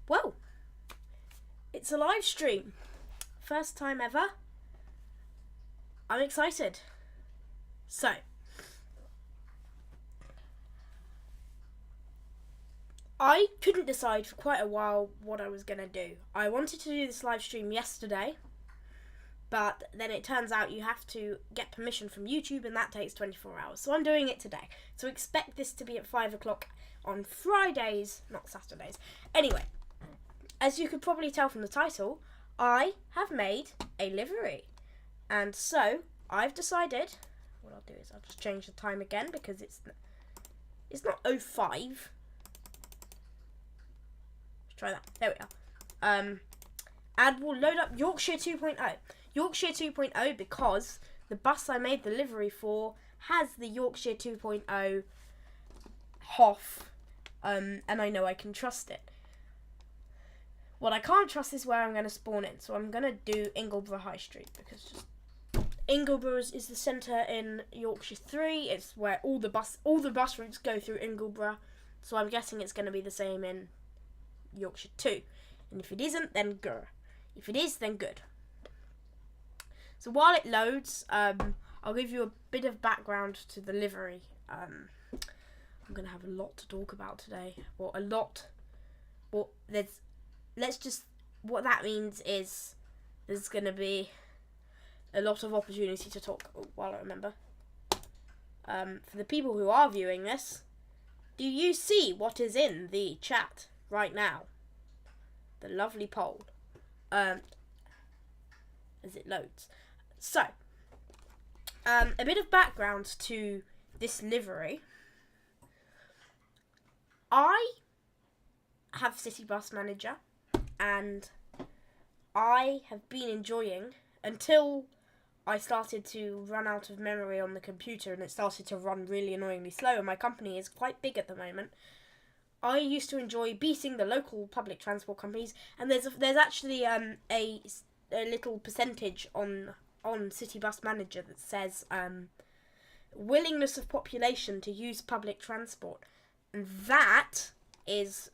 Well, it's a live stream. First time ever. I'm excited. So, I couldn't decide for quite a while what I was going to do. I wanted to do this live stream yesterday, but then it turns out you have to get permission from YouTube, and that takes 24 hours. So I'm doing it today. So expect this to be at 5 o'clock on Fridays, not Saturdays. Anyway, as you could probably tell from the title, I have made a livery. And so I've decided, what I'll do is I'll just change the time again because it's not 05. Let's try that. There we are. And we'll load up Yorkshire 2.0. Yorkshire 2.0 because the bus I made the livery for has the Yorkshire 2.0 HOF, and I know I can trust it. What I can't trust is where I'm going to spawn in, so I'm going to do Ingleborough High Street because just Ingleborough is the centre in Yorkshire 3. It's where all the bus routes go through Ingleborough, so I'm guessing it's going to be the same in Yorkshire 2. And if it isn't, then grr. If it is, then good. So while it loads, I'll give you a bit of background to the livery. I'm going to have a lot to talk about today. What that means is there's going to be a lot of opportunity to talk while I remember. For the people who are viewing this, do you see what is in the chat right now? The lovely poll. As it loads. So, a bit of background to this livery. I have City Bus Manager, and I have been enjoying, until I started to run out of memory on the computer and it started to run really annoyingly slow, and my company is quite big at the moment. I used to enjoy beating the local public transport companies, and there's actually a little percentage on City Bus Manager that says willingness of population to use public transport, and that is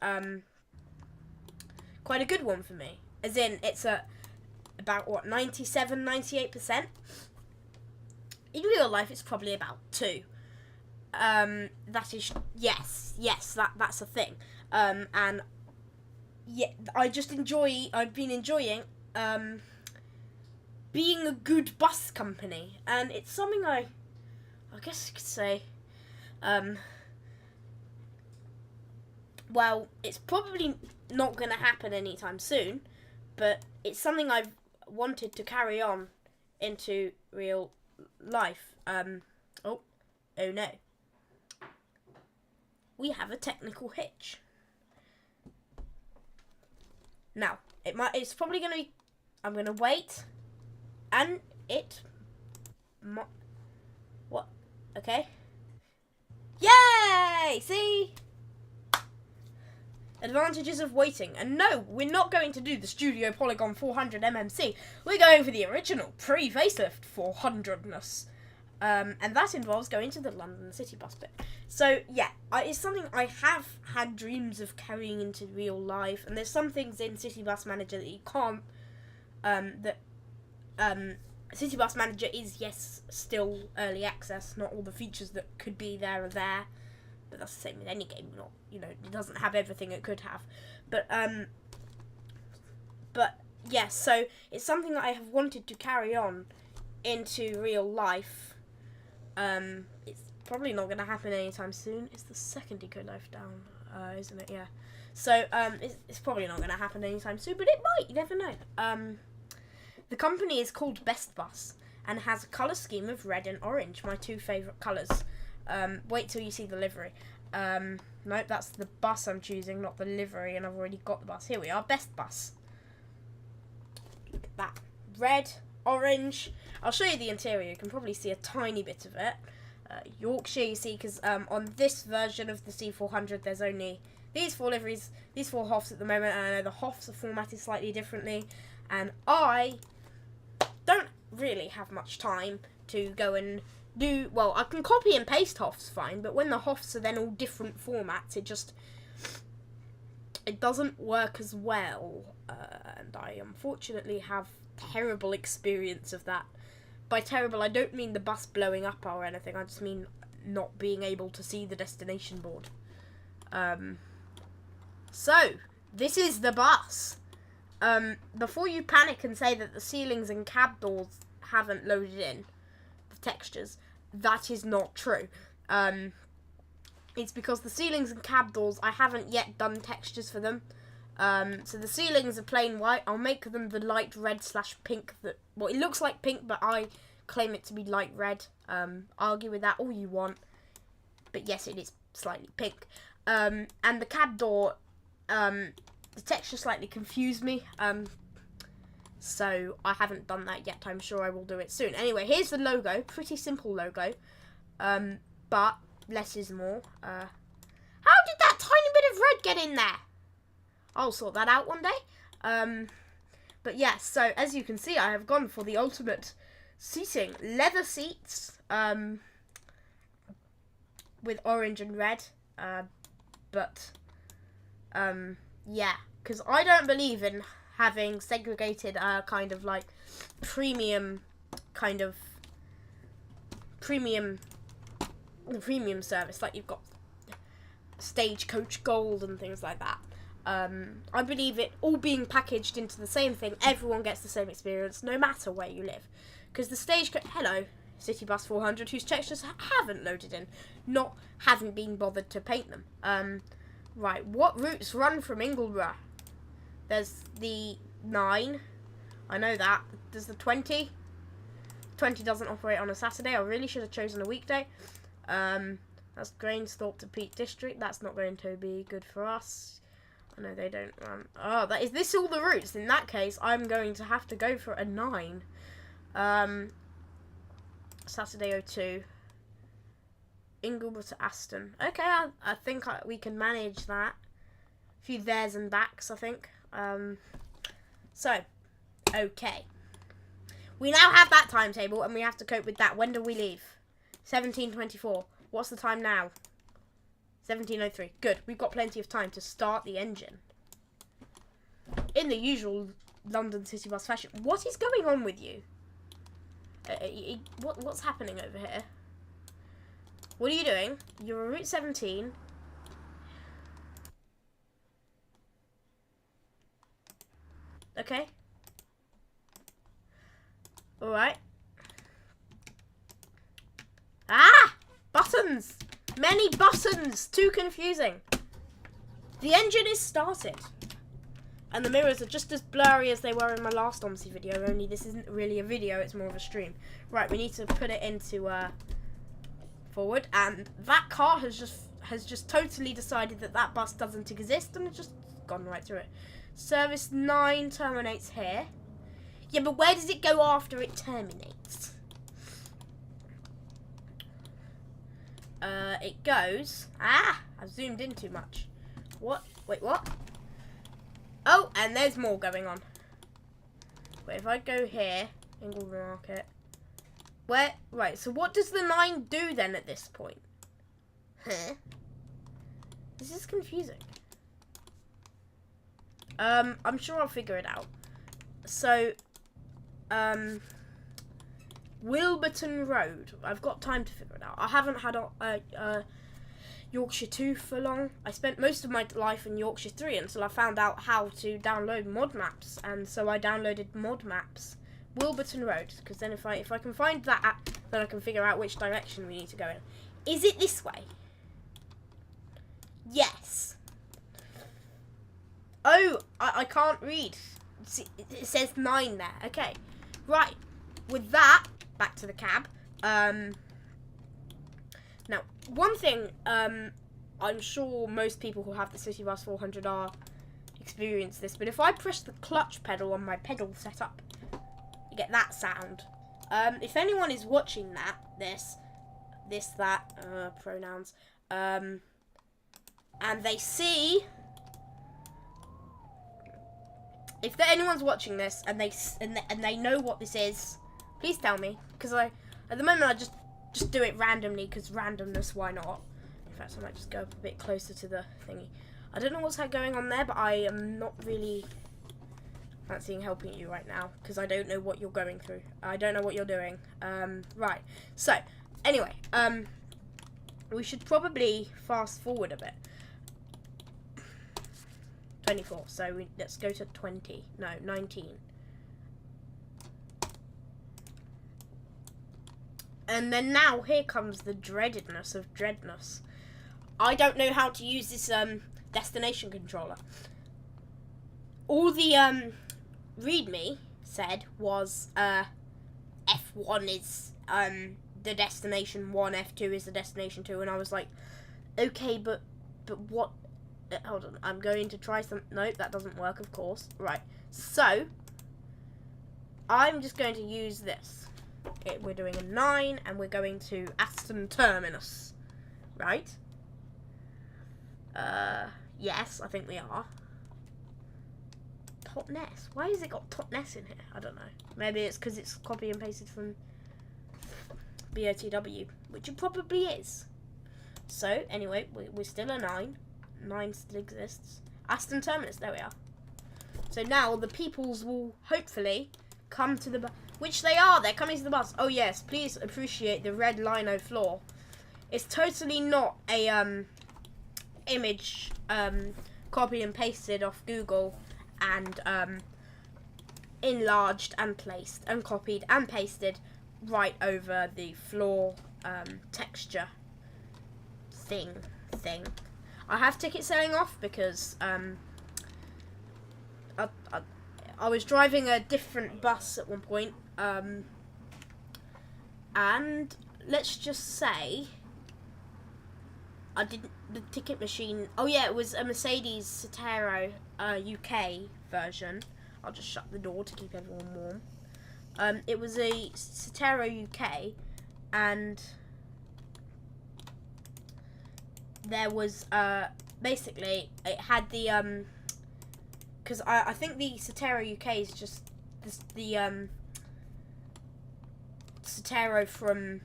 quite a good one for me. As in, it's about 97-98%. In real life, it's probably about 2. That is yes, that's a thing. And yeah, I've been enjoying being a good bus company, and it's something I guess you could say, well, it's probably not going to happen anytime soon, but it's something I've wanted to carry on into real life. Oh no. We have a technical hitch. Now, it's probably going to be, I'm going to wait, and what? Okay. Yay! See? Advantages of waiting. And no, we're not going to do the Studio Polygon 400 MMC. We're going for the original pre-facelift 400ness. And that involves going to the London City Bus bit. So, yeah, it's something I have had dreams of carrying into real life. And there's some things in City Bus Manager that you can't, City Bus Manager is, yes, still early access. Not all the features that could be there are there. But that's the same with any game. Not, it doesn't have everything it could have. But yeah, so it's something that I have wanted to carry on into real life. It's probably not going to happen anytime soon. It's the second eco life down, isn't it? Yeah. So it's probably not going to happen anytime soon, but it might. You never know. The company is called Best Bus and has a colour scheme of red and orange, my 2 favourite colours. Wait till you see the livery. Nope, that's the bus I'm choosing, not the livery, and I've already got the bus. Here we are, Best Bus. Look at that. Red, orange. I'll show you the interior. You can probably see a tiny bit of it. Yorkshire, you see, because on this version of the C400, there's only these 4 liveries, these 4 HOFs at the moment, and I know the HOFs are formatted slightly differently, and I don't really have much time to go and do, well, I can copy and paste HOFs fine, but when the HOFs are then all different formats, it doesn't work as well, and I unfortunately have terrible experience of that. By terrible, I don't mean the bus blowing up or anything, I just mean not being able to see the destination board. So, this is the bus. Before you panic and say that the ceilings and cab doors haven't loaded in the textures, that is not true. It's because the ceilings and cab doors, I haven't yet done textures for them. So the ceilings are plain white. I'll make them the light red / pink. Well, it looks like pink, but I claim it to be light red. Argue with that all you want. But yes, it is slightly pink. And the cab door, the texture slightly confused me. So I haven't done that yet. I'm sure I will do it soon. Anyway, here's the logo. Pretty simple logo. But less is more. How did that tiny bit of red get in there? I'll sort that out one day. But yes, so as you can see, I have gone for the ultimate seating. Leather seats with orange and red. Yeah, because I don't believe in having segregated kind of like premium service, like you've got Stagecoach Gold and things like that. I believe it all being packaged into the same thing. Everyone gets the same experience, no matter where you live. Because the Stagecoach, hello, City Bus 400, whose textures haven't loaded in, haven't been bothered to paint them. Right, what routes run from Ingleborough? There's the 9, I know that. There's the 20. 20 doesn't operate on a Saturday. I really should have chosen a weekday. That's Grainsthorpe to Peak District. That's not going to be good for us. I know they don't run. Oh, is this all the routes? In that case, I'm going to have to go for a 9. Saturday 02. Ingleborough to Aston. Okay, I think we can manage that. A few theres and backs, I think. So, okay. We now have that timetable, and we have to cope with that. When do we leave? 17:24. What's the time now? 17:03. Good. We've got plenty of time to start the engine. In the usual London City Bus fashion. What is going on with you? What's happening over here? What are you doing? You're on Route 17. Okay. Alright. Ah! Buttons! Many buttons! Too confusing. The engine is started. And the mirrors are just as blurry as they were in my last OMSI video, only this isn't really a video, it's more of a stream. Right, we need to put it into forward, and that car has just totally decided that bus doesn't exist, and it's just gone right through it. Service 9 terminates here. Yeah, but where does it go after it terminates? It goes... Ah! I've zoomed in too much. What? Wait, what? Oh, and there's more going on. Wait, if I go here, Ingleborough Market... Where? Right, so what does the 9 do then at this point? Huh? This is confusing. I'm sure I'll figure it out. So, Wilburton Road. I've got time to figure it out. I haven't had Yorkshire 2 for long. I spent most of my life in Yorkshire 3 until I found out how to download mod maps, and so I downloaded mod maps. Wilburton Road, because then if I can find that, then I can figure out which direction we need to go in. Is it this way? Yes. Oh, I can't read. See, it says 9 there. Okay, right. With that, back to the cab. Now, one thing, I'm sure most people who have the City Bus 400R experience this, but if I press the clutch pedal on my pedal setup, you get that sound. If anyone is watching pronouns, and they see, if anyone's watching this and they know what this is, please tell me, because at the moment I just do it randomly, because randomness, why not? In fact, I might just go up a bit closer to the thingy. I don't know what's going on there, but I am not really fancying helping you right now because I don't know what you're going through. I don't know what you're doing. Right. So, anyway, we should probably fast forward a bit. 24. So let's go to 20. No, 19. And then now here comes the dreadedness of dreadness. I don't know how to use this destination controller. All the README said was F1 is the destination 1, F2 is the destination 2, and I was like, okay, but what? Hold on, I'm going to try some. Nope, that doesn't work, of course. Right, so I'm just going to use this. We're doing a 9, and we're going to Aston Terminus, right? Yes, I think we are. Totnes. Why has it got Totnes in here? I don't know. Maybe it's because it's copy and pasted from BOTW, which it probably is. So, anyway, we're still a 9. 9 still exists. Aston Terminus, there we are. So now the peoples will hopefully come to the bus, which they are. They're coming to the bus. Oh yes, please appreciate the red lino floor. It's totally not a image copy and pasted off Google and enlarged and placed and copied and pasted right over the floor texture thing. I have ticket selling off because I was driving a different bus at one point, and let's just say I didn't. The ticket machine. Oh yeah, it was a Mercedes Citaro UK version. I'll just shut the door to keep everyone warm. It was a Citaro UK, and there was basically it had the because I think the Citaro UK is just the Citaro from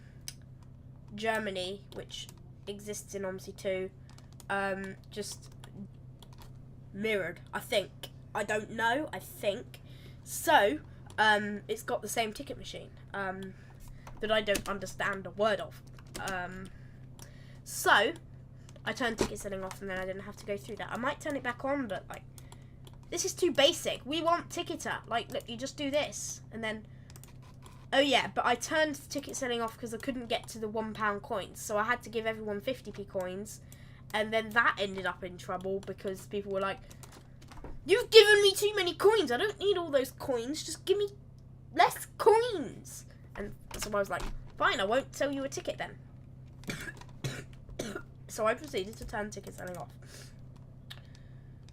Germany, which exists in OMSI 2, just mirrored, I think. I don't know, I think. So, it's got the same ticket machine, that I don't understand a word of. So, I turned ticket selling off and then I didn't have to go through that. I might turn it back on, but, like, this is too basic. We want ticketer. Like, look, you just do this, and then... Oh yeah, but I turned ticket selling off because I couldn't get to the £1 coins, so I had to give everyone 50p coins, and then that ended up in trouble because people were like, "You've given me too many coins. I don't need all those coins. Just give me less coins." And so I was like, "Fine, I won't sell you a ticket then." So I proceeded to turn ticket selling off.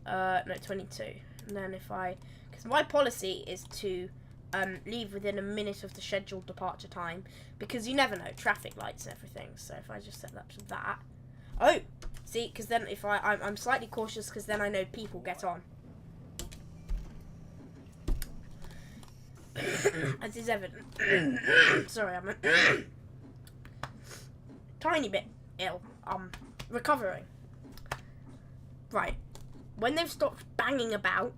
No, 22. And then because my policy is to leave within a minute of the scheduled departure time, because you never know, traffic lights and everything. So if I just set that to that, oh, see, because then if I'm slightly cautious, because then I know people get on. As is evident. Sorry, I'm a tiny bit ill. Recovering. Right. When they've stopped banging about,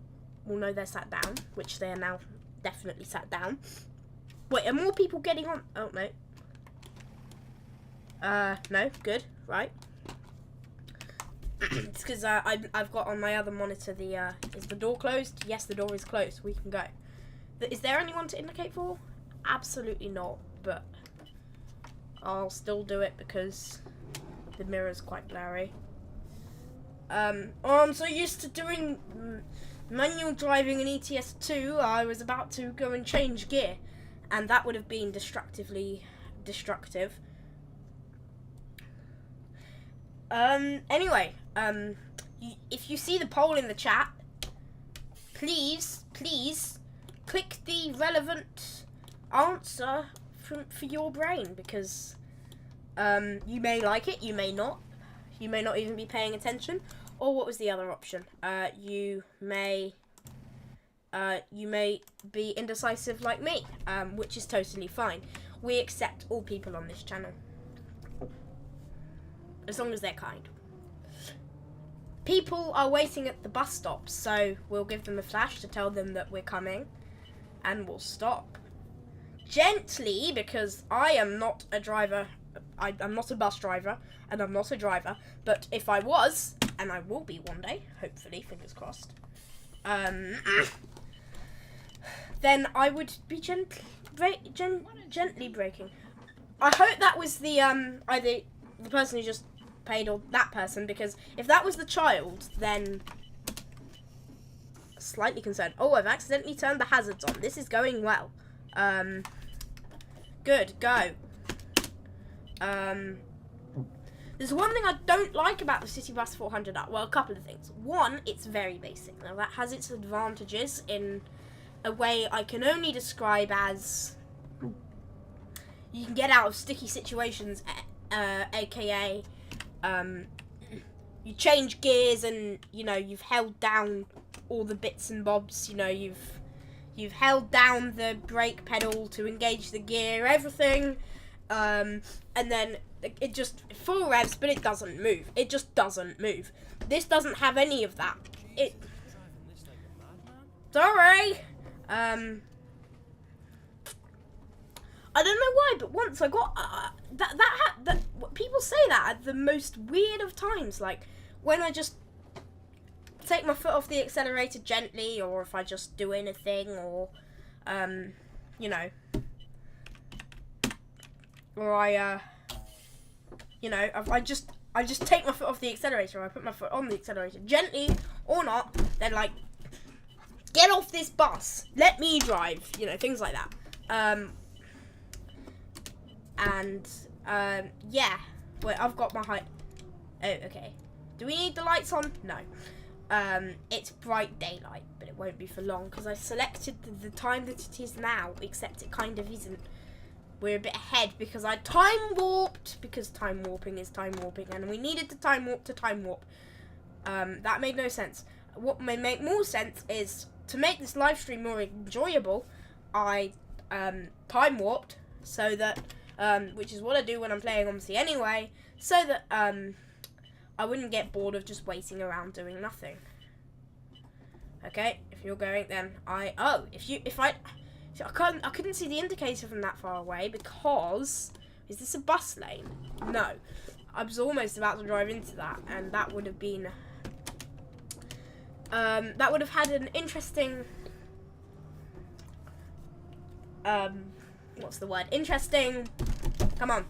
we'll know they're sat down, which they are now definitely sat down. Wait, are more people getting on? Oh, no. No, good, right. It's because I've got on my other monitor the, is the door closed? Yes, the door is closed, we can go. Is there anyone to indicate for? Absolutely not, but I'll still do it because the mirror's quite blurry. Oh, I'm so used to doing manual driving in ETS2, I was about to go and change gear, and that would have been destructive. Anyway, if you see the poll in the chat, please click the relevant answer for your brain, because you may like it, you may not even be paying attention. Or what was the other option? You may be indecisive like me, which is totally fine. We accept all people on this channel, as long as they're kind. people are waiting at the bus stop, so we'll give them a flash to tell them that we're coming, and we'll stop. Gently, because I am not a driver. I'm not a bus driver, and I'm not a driver, but if I was, and I will be one day, hopefully, fingers crossed, then I would be gently braking. I hope that was the either the person who just paid or that person, because if that was the child, then slightly concerned. Oh, I've accidentally turned the hazards on. This is going well. Good, go. There's one thing I don't like about the City Bus 400R. Well, a couple of things. One, it's very basic. Now, that has its advantages in a way I can only describe as you can get out of sticky situations, aka you change gears and, you know, you've held down all the bits and bobs, you know, you've held down the brake pedal to engage the gear, everything, and then it just full revs, but it doesn't move. It just doesn't move. This doesn't have any of that. Sorry. I don't know why, but once I got that people say that at the most weird of times, like when I just take my foot off the accelerator gently, or if I just do anything, or you know, or I just take my foot off the accelerator, or I put my foot on the accelerator gently or not, then like, get off this bus, let me drive, you know, things like that. Yeah, wait, I've got my height. Oh, okay. Do we need the lights on? No. It's bright daylight, but it won't be for long because I selected the time that it is now, except it kind of isn't. We're a bit ahead because I time warped, because time warping is time warping, and we needed to time warp to time warp. That made no sense. What may make more sense is to make this live stream more enjoyable, I time warped so that, which is what I do when I'm playing OMSI anyway, so that I wouldn't get bored of just waiting around doing nothing. Okay, if you're going, then I couldn't see the indicator from that far away because, is this a bus lane? No. I was almost about to drive into that, and that would have been, that would have had an interesting, what's the word? Interesting, come on.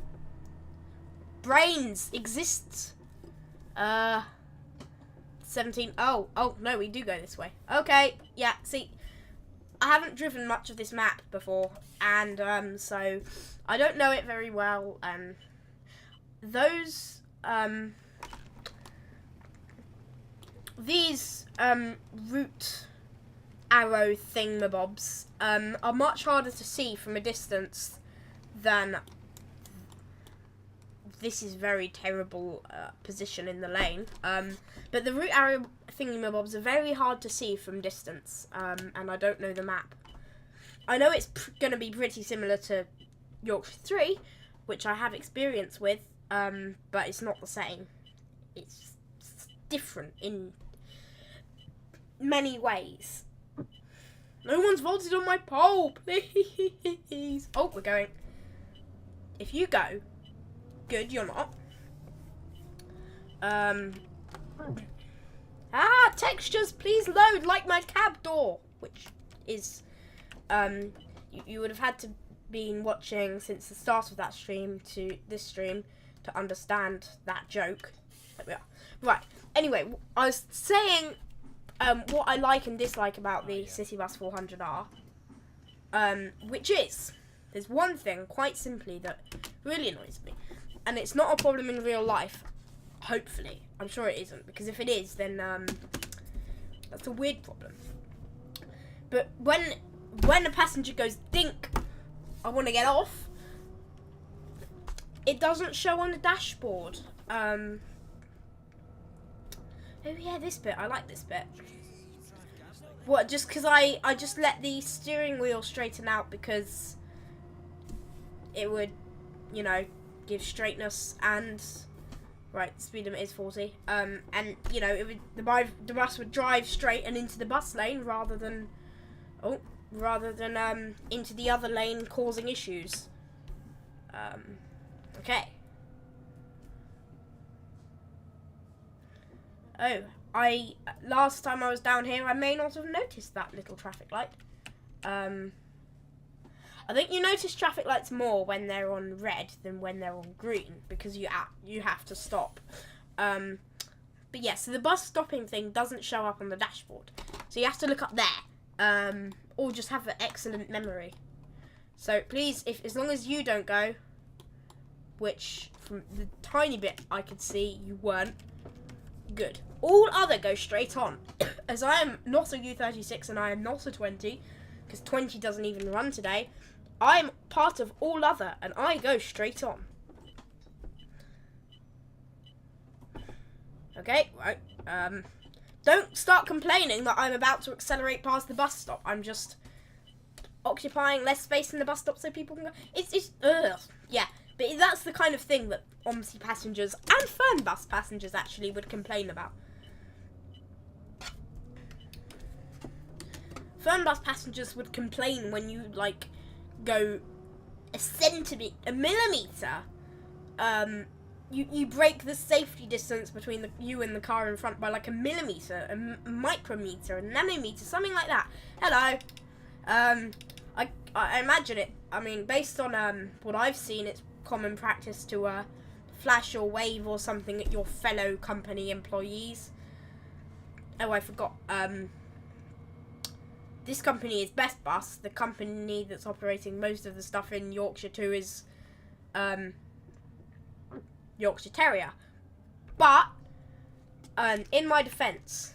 Brains exists. 17, oh, no, we do go this way. Okay, yeah, see, I haven't driven much of this map before, and, so, I don't know it very well, those, these, route arrow thingamabobs, are much harder to see from a distance than this is very terrible position in the lane. But the route arrow thingamabobs are very hard to see from distance, and I don't know the map. I know it's going to be pretty similar to Yorkshire 3, which I have experience with, but it's not the same. It's different in many ways. No one's vaulted on my pole, please. Oh, we're going. If you go, good, you're not. Textures, please load like my cab door, which is, you would have had to been watching since the start of that stream to this stream to understand that joke. There we are. Right. Anyway, I was saying, what I like and dislike about the City Bus 400R, which is, there's one thing, quite simply, that really annoys me. And it's not a problem in real life, hopefully. I'm sure it isn't, because if it is, then that's a weird problem. But when a passenger goes, dink, I want to get off, it doesn't show on the dashboard. Oh yeah, this bit, I like this bit. What, just because I just let the steering wheel straighten out because it would, you know, give straightness and Right, the speed limit is 40. And you know, the bus would drive straight and into the bus lane rather than into the other lane, causing issues. Okay. Oh, last time I was down here, I may not have noticed that little traffic light. I think you notice traffic lights more when they're on red than when they're on green, because you have to stop. But yeah, so the bus stopping thing doesn't show up on the dashboard, so you have to look up there, or just have an excellent memory. So please, as long as you don't go, which from the tiny bit I could see you weren't, good. All other go straight on, as I am not a U36 and I am not a 20, because 20 doesn't even run today. I'm part of all other, and I go straight on. Okay, right. Don't start complaining that I'm about to accelerate past the bus stop. I'm just occupying less space in the bus stop so people can go. Yeah, but that's the kind of thing that OMSI passengers and Fern bus passengers actually would complain about. Fern bus passengers would complain when you go a millimeter. You break the safety distance between you and the car in front by like a millimeter, a micrometer, a nanometer, something like that. Hello. I imagine it. I mean, based on what I've seen, it's common practice to flash or wave or something at your fellow company employees. Oh, I forgot. This company is Best Bus. The company that's operating most of the stuff in Yorkshire too is Yorkshire Terrier. But in my defence,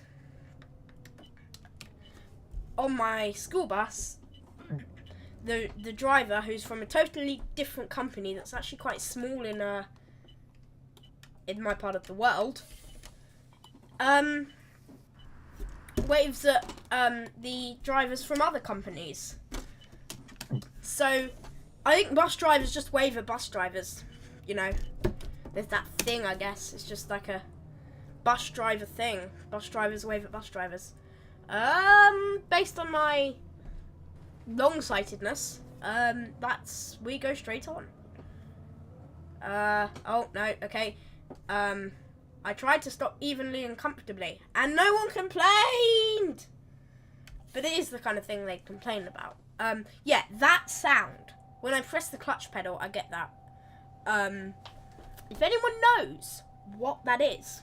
on my school bus, the driver, who's from a totally different company that's actually quite small in my part of the world, waves at the drivers from other companies. So I think bus drivers just wave at bus drivers. You know, there's that thing, I guess. It's just like a bus driver thing. Bus drivers wave at bus drivers. Based on my long-sightedness, we go straight on. Oh no, okay. I tried to stop evenly and comfortably, and no one complained! But it is the kind of thing they complain about. Yeah, that sound. When I press the clutch pedal, I get that. If anyone knows what that is,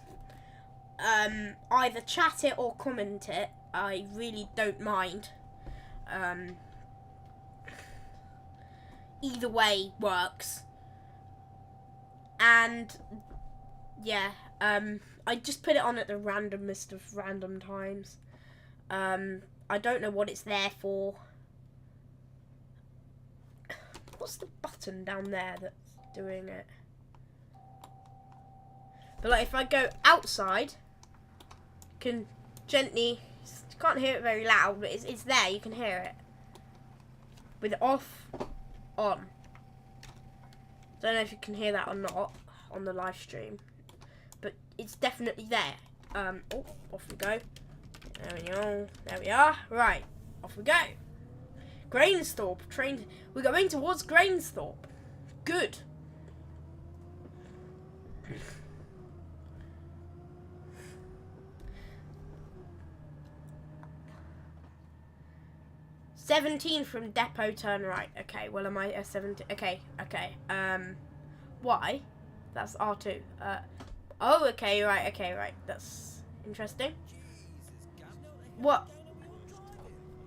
either chat it or comment it. I really don't mind. Either way works. And yeah, I just put it on at the randomest of random times. I don't know what it's there for. What's the button down there that's doing it? But like, if I go outside, you can gently, you can't hear it very loud, but it's there, you can hear it. With it off, on. Don't know if you can hear that or not on the live stream, but it's definitely there. Oh, off we go. There we go. There we are. Right, off we go. Grainsthorpe train. We're going towards Grainsthorpe. Good. $17 from depot, turn right. Okay, well, am I a 17? Okay. Why? That's R2. Oh, okay, right. That's interesting. What?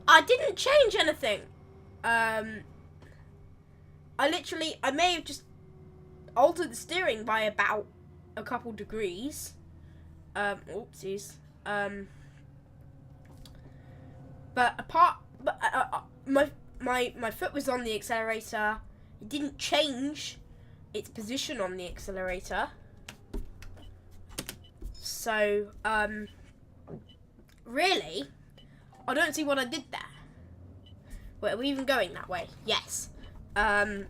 I didn't change anything. I may have just altered the steering by about a couple degrees. Oopsies. My foot was on the accelerator. It didn't change its position on the accelerator. So, really, I don't see what I did there. Wait, are we even going that way? Yes. Oh,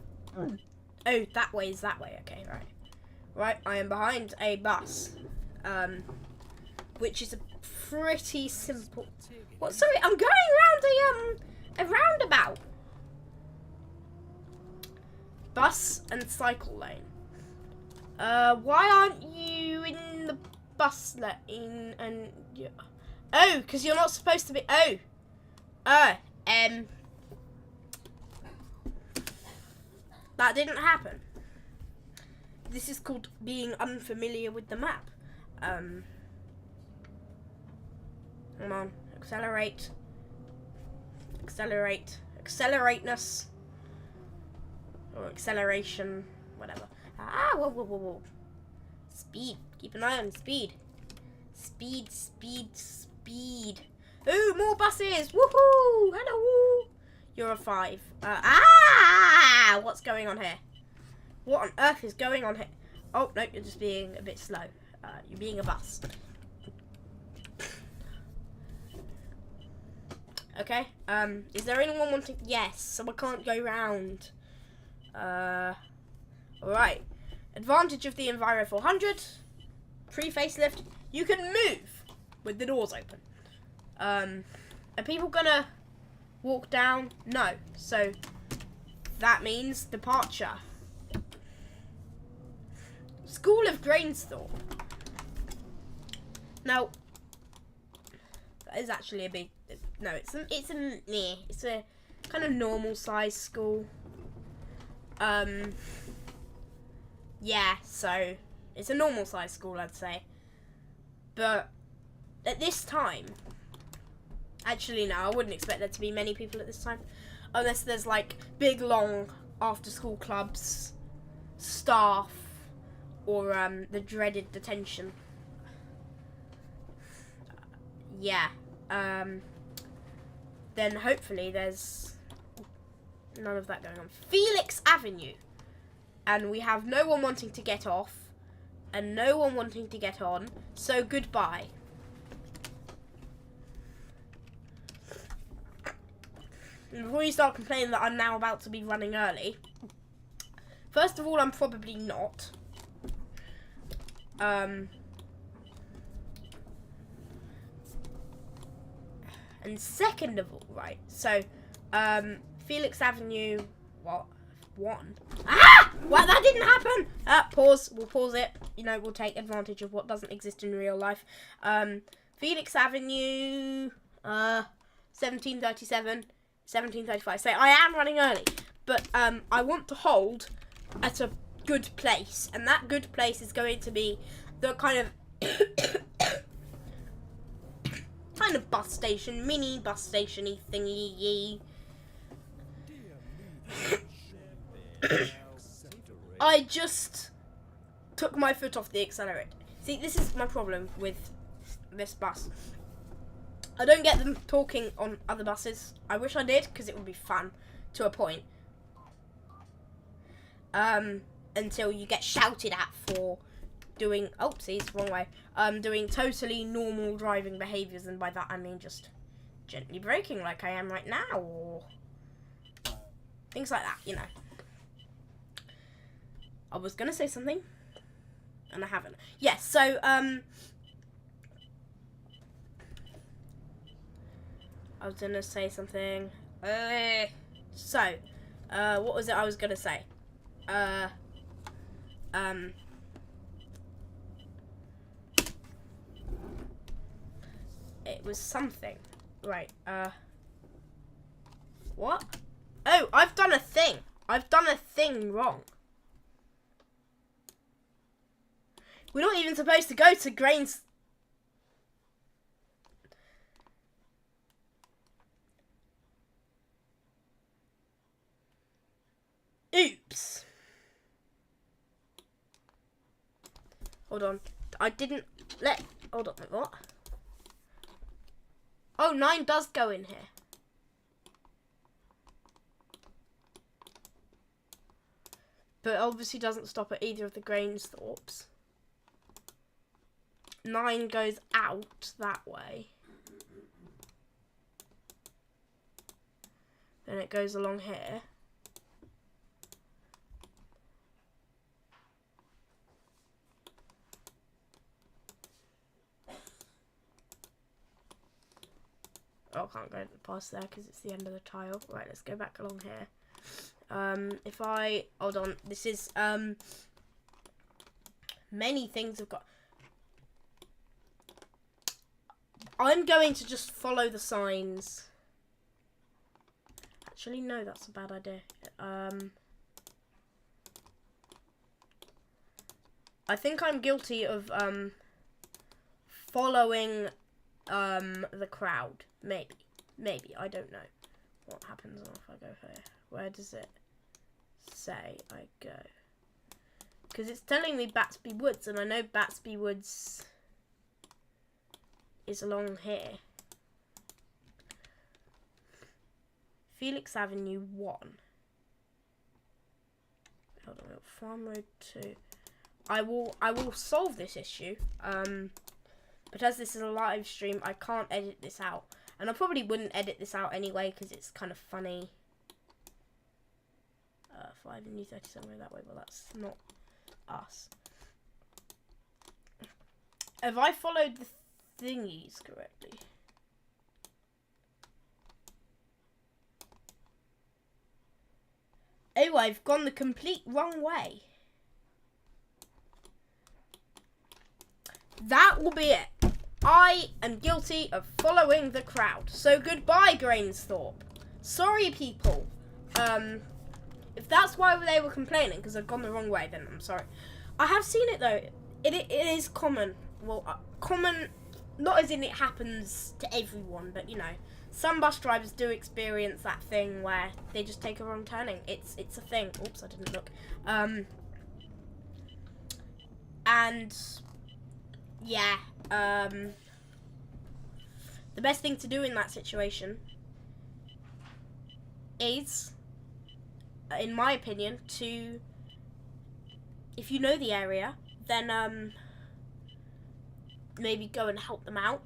that way is that way. Okay, right. Right, I am behind a bus, which is a pretty simple. What? Sorry, I'm going around a roundabout. Bus and cycle lane. Why aren't you in the bus lane? And oh, because you're not supposed to be. That didn't happen. This is called being unfamiliar with the map. Come on, accelerate. Accelerateness. Or acceleration, whatever. Ah, whoa. Speed. Keep an eye on speed. Speed. Ooh, more buses. Woohoo! Hello. You're a 5. What's going on here? What on earth is going on here? Oh, no, you're just being a bit slow. You're being a bus. Okay, is there anyone wanting... Yes, so I can't go round. Alright. Advantage of the Enviro 400. Pre-facelift. You can move with the doors open. Are people gonna walk down? No. So, that means departure. School of Grainsthorpe. Now, that is actually a big... No, it's a kind of normal size school. Yeah, so it's a normal size school, I'd say. But at this time, actually no, I wouldn't expect there to be many people at this time, unless there's like big long after school clubs, staff, or the dreaded detention. Yeah. Then hopefully there's none of that going on. Felix Avenue. And we have no one wanting to get off and no one wanting to get on. So goodbye. And before you start complaining that I'm now about to be running early, first of all, I'm probably not. And second of all, right, so, Felix Avenue, what? 1. Ah! Well, that didn't happen! Pause. We'll pause it. You know, we'll take advantage of what doesn't exist in real life. Felix Avenue, 1737, 1735. So, I am running early, but, I want to hold at a good place, and that good place is going to be the kind of... kind of bus station, mini bus station-y thingy-y. I just took my foot off the accelerator. See, this is my problem with this bus. I don't get them talking on other buses. I wish I did, because it would be fun to a point. Until you get shouted at for doing, wrong way, doing totally normal driving behaviours, and by that I mean just gently braking like I am right now, or things like that, you know. I was gonna say something, and I haven't. Yes, so, I was gonna say something, what was it I was gonna say? It was something. Right, what? Oh, I've done a thing. I've done a thing wrong. We're not even supposed to go to Grains... Oops. Hold on. I didn't let... Hold on, what? Oh, 9 does go in here. But obviously doesn't stop at either of the Grainsthorpes. 9 goes out that way. Then it goes along here. I can't go past there because it's the end of the tile. Right, let's go back along here. If I hold on, this is many things have got. I'm going to just follow the signs. Actually, no, that's a bad idea. I think I'm guilty of following the crowd. Maybe I don't know what happens if I go here. Where does it say I go? Because it's telling me Batsby Woods, and I know Batsby Woods is along here. Felix Avenue 1. Hold on, Farm Road 2. I will solve this issue. But as this is a live stream, I can't edit this out. And I probably wouldn't edit this out anyway because it's kind of funny. 5 and U37 that way, but that's not us. Have I followed the thingies correctly? Oh, I've gone the complete wrong way. That will be it. I am guilty of following the crowd. So goodbye, Grainsthorpe. Sorry, people. If that's why they were complaining, because I've gone the wrong way, then I'm sorry. I have seen it, though. It is common. Well, common, not as in it happens to everyone, but, you know, some bus drivers do experience that thing where they just take a wrong turning. It's a thing. Oops, I didn't look. And yeah, the best thing to do in that situation is, in my opinion, to, if you know the area, then maybe go and help them out.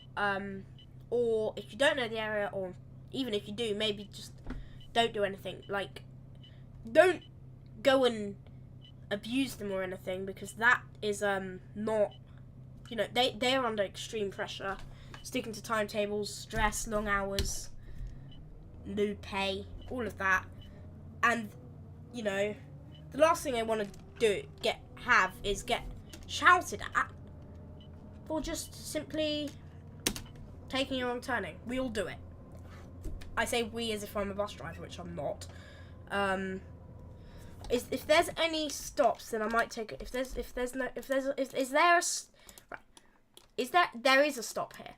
Or if you don't know the area, or even if you do, maybe just don't do anything. Like, don't go and abuse them or anything, because that is not, you know, they are under extreme pressure, sticking to timetables, stress, long hours, no pay, all of that. And, you know, the last thing I want to have is get shouted at for just simply taking a wrong turning. We all do it. I say we as if I'm a bus driver, which I'm not. If there's any stops, then I might take it. There is a stop here.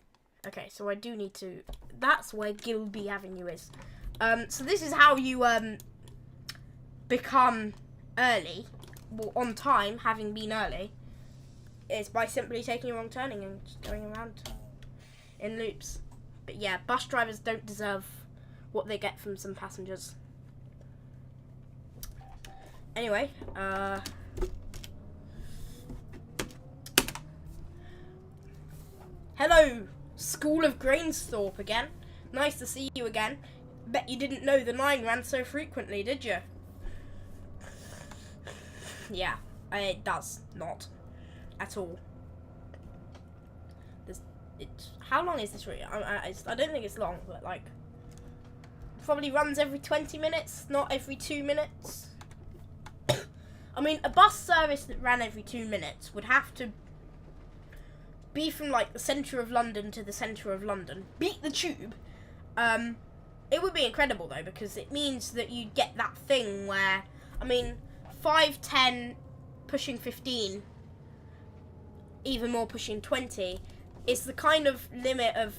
Okay, so I do need to. That's where Gilby Avenue is. So this is how you become early, well, on time, having been early, is by simply taking a wrong turning and just going around in loops. But yeah, bus drivers don't deserve what they get from some passengers. Anyway, hello, School of Grainsthorpe again. Nice to see you again. Bet you didn't know the 9 ran so frequently, did you? Yeah, it does not at all. How long is this route? I don't think it's long, but like, probably runs every 20 minutes, not every 2 minutes. I mean, a bus service that ran every 2 minutes would have to be from like the centre of London to the centre of London, beat the tube. It would be incredible though, because it means that you get that thing where, I mean, 5, 10, pushing 15, even more pushing 20, is the kind of limit of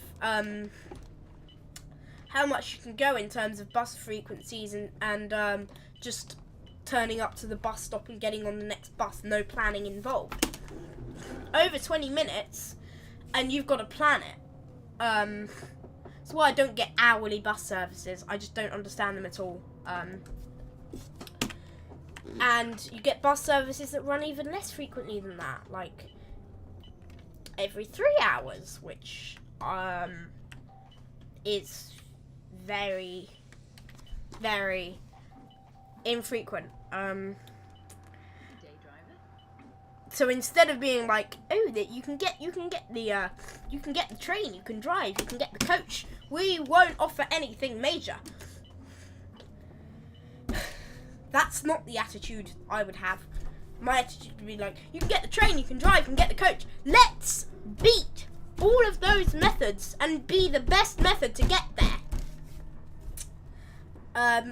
how much you can go in terms of bus frequencies and just turning up to the bus stop and getting on the next bus, no planning involved. Over 20 minutes, and you've got to plan it. That's why I don't get hourly bus services. I just don't understand them at all. And you get bus services that run even less frequently than that, like every 3 hours, which is very, very infrequent. So instead of being like, oh, that you can get the train, you can drive, you can get the coach, we won't offer anything major. That's not the attitude I would have. My attitude would be like, you can get the train, you can drive, you can get the coach. Let's beat all of those methods and be the best method to get there.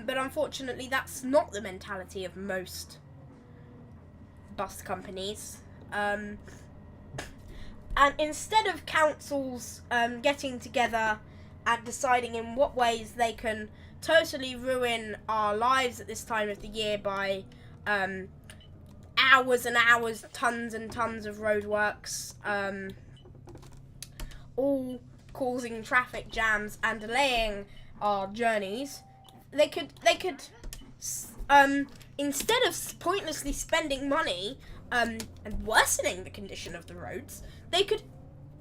But unfortunately, that's not the mentality of most bus companies. And instead of councils getting together and deciding in what ways they can totally ruin our lives at this time of the year by hours and hours, tons and tons of roadworks, all causing traffic jams and delaying our journeys, they could instead of pointlessly spending money and worsening the condition of the roads, they could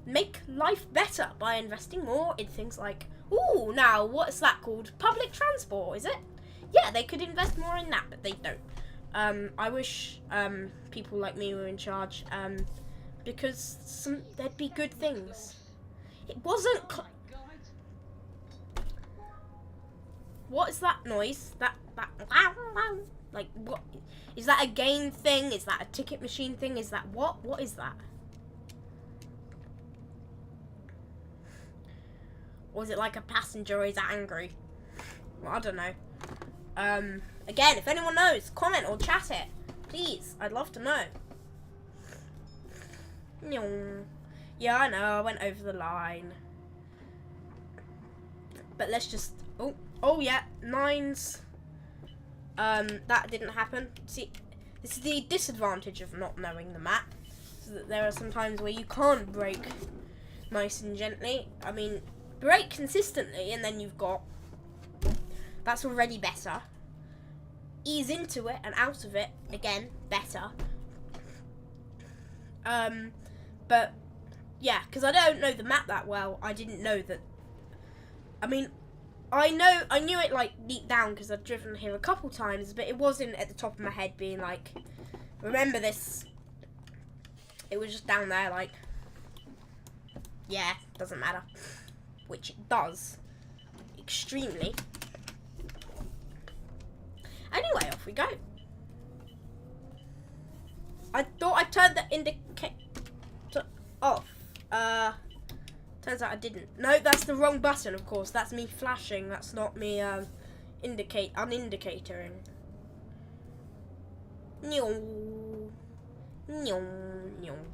make life better by investing more in things like, now what's that called? Public transport, is it? Yeah, they could invest more in that, but they don't. I wish people like me were in charge, because there'd be good things. It wasn't. What is that noise? That like, what is that? A game thing? Is that a ticket machine thing? Is that what? What is that? Or is it like a passenger is angry? Well, I don't know. Again, if anyone knows, comment or chat it, please. I'd love to know. Yeah, I know, I went over the line. But let's just... Oh yeah, 9s. That didn't happen. See, this is the disadvantage of not knowing the map. So that there are some times where you can't brake nice and gently. I mean, brake consistently and then you've got... That's already better. Ease into it and out of it, again, better. But... yeah, because I don't know the map that well. I didn't know that. I mean, I knew it like deep down because I've driven here a couple times, but it wasn't at the top of my head being like, remember this. It was just down there like, yeah, doesn't matter. Which it does. Extremely. Anyway, off we go. I thought I turned the indicator off. Turns out I didn't. No, that's the wrong button, of course. That's me flashing. That's not me, unindicatoring. Nyong. Nyong. Nyong.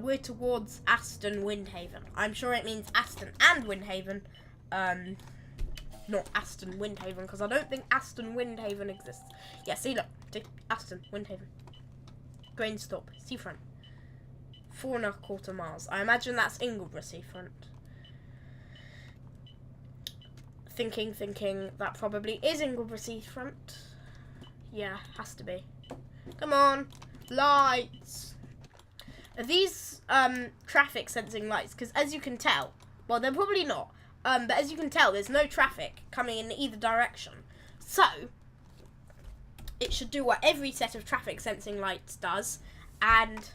We're towards Aston Windhaven. I'm sure it means Aston and Windhaven. Not Aston Windhaven, because I don't think Aston Windhaven exists. Yeah, see, look. Aston Windhaven. Grain stop. Seafront. 4.25 miles. I imagine that's Ingleborough Seafront. Thinking. That probably is Ingleborough Seafront. Yeah, has to be. Come on. Lights. Are these traffic sensing lights? Because as you can tell, well, they're probably not. But as you can tell, there's no traffic coming in either direction. So, it should do what every set of traffic sensing lights does and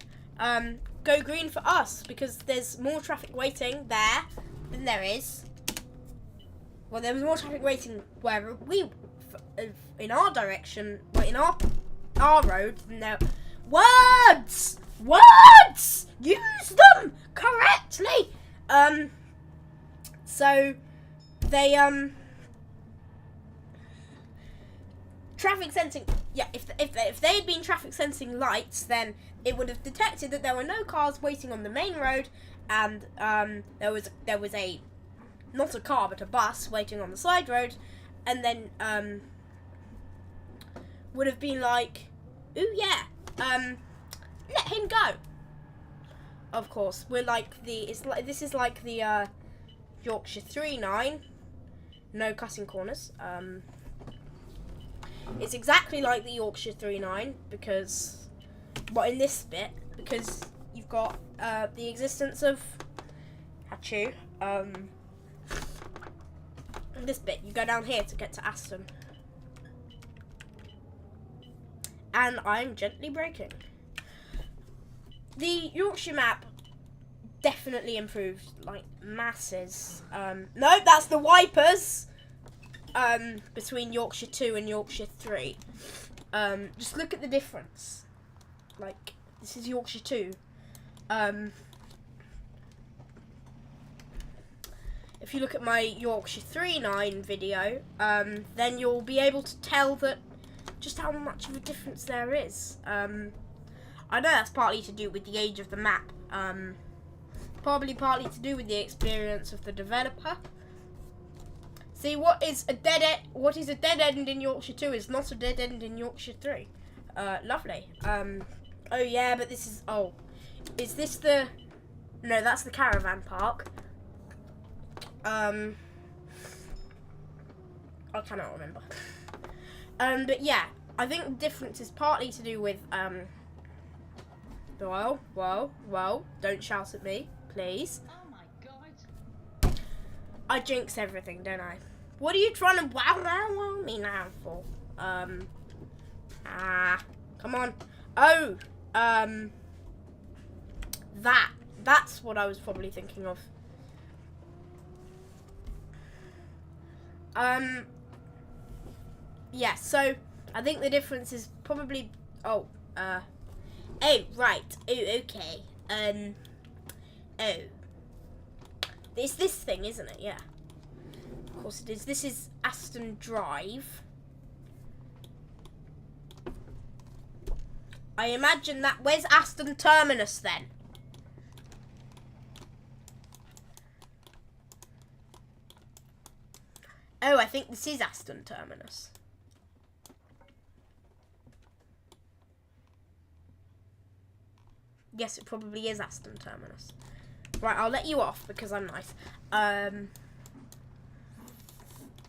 go green for us, because there's more traffic waiting there than there is. Well, there was more traffic waiting where in our direction, well, in our road than there. Words! Use them correctly! So, they, traffic sensing, yeah, if they had been traffic sensing lights, then it would have detected that there were no cars waiting on the main road, and, there was a, not a car, but a bus waiting on the side road, and then, would have been like, ooh, yeah, let him go. Of course, we're like this is like the, Yorkshire 3-9, no cutting corners. It's exactly like the Yorkshire 3-9 because, well, in this bit, because you've got the existence of Hachu. This bit, you go down here to get to Aston. And I'm gently braking. The Yorkshire map definitely improved, like, masses. No, that's the wipers between Yorkshire 2 and Yorkshire 3. Just look at the difference. Like, this is Yorkshire 2. If you look at my Yorkshire 3.9 video, then you'll be able to tell that just how much of a difference there is. I know that's partly to do with the age of the map. Probably partly to do with the experience of the developer. See, what is a dead end in Yorkshire 2 is not a dead end in Yorkshire 3. Lovely. Oh yeah, but this is, is this the, no, that's the caravan park. I cannot remember. But yeah, I think the difference is partly to do with, whoa, don't shout at me, please. Oh my god. I jinx everything, don't I? What are you trying to wow me now for? Come on. Oh, that's what I was probably thinking of. Yeah, so I think the difference is probably, oh, right, oh, okay, it's this thing, isn't it? Yeah, of course it is. This is Aston Drive. I imagine that, where's Aston Terminus then? Oh, I think this is Aston Terminus. Yes, it probably is Aston Terminus. Right, I'll let you off because I'm nice.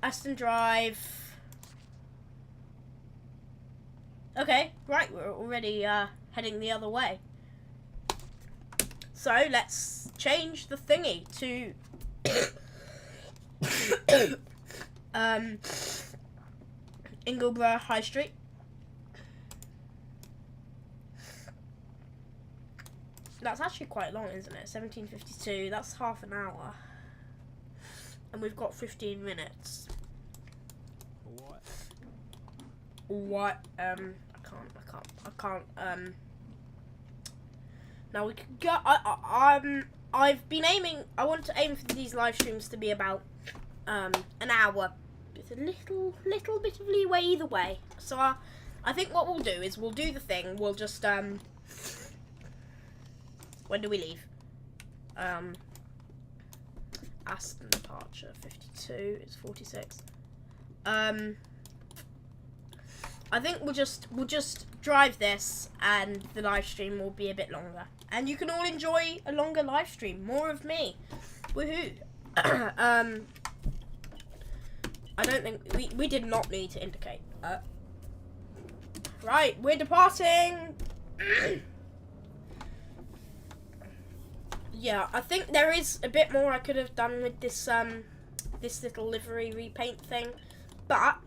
Aston Drive. Okay, right, we're already heading the other way. So let's change the thingy to Ingleborough High Street. That's actually quite long, isn't it? 17:52. That's half an hour, and we've got 15 minutes. What? I can't. Now we can go. I've been aiming. I want to aim for these live streams to be about an hour, with a little bit of leeway either way. So I think what we'll do is we'll do the thing. We'll just when do we leave? Aston departure 52. It's 46. I think we'll just drive this, and the live stream will be a bit longer, and you can all enjoy a longer live stream, more of me. Woohoo! I don't think we did not need to indicate. Right, we're departing. Yeah, I think there is a bit more I could have done with this this little livery repaint thing, but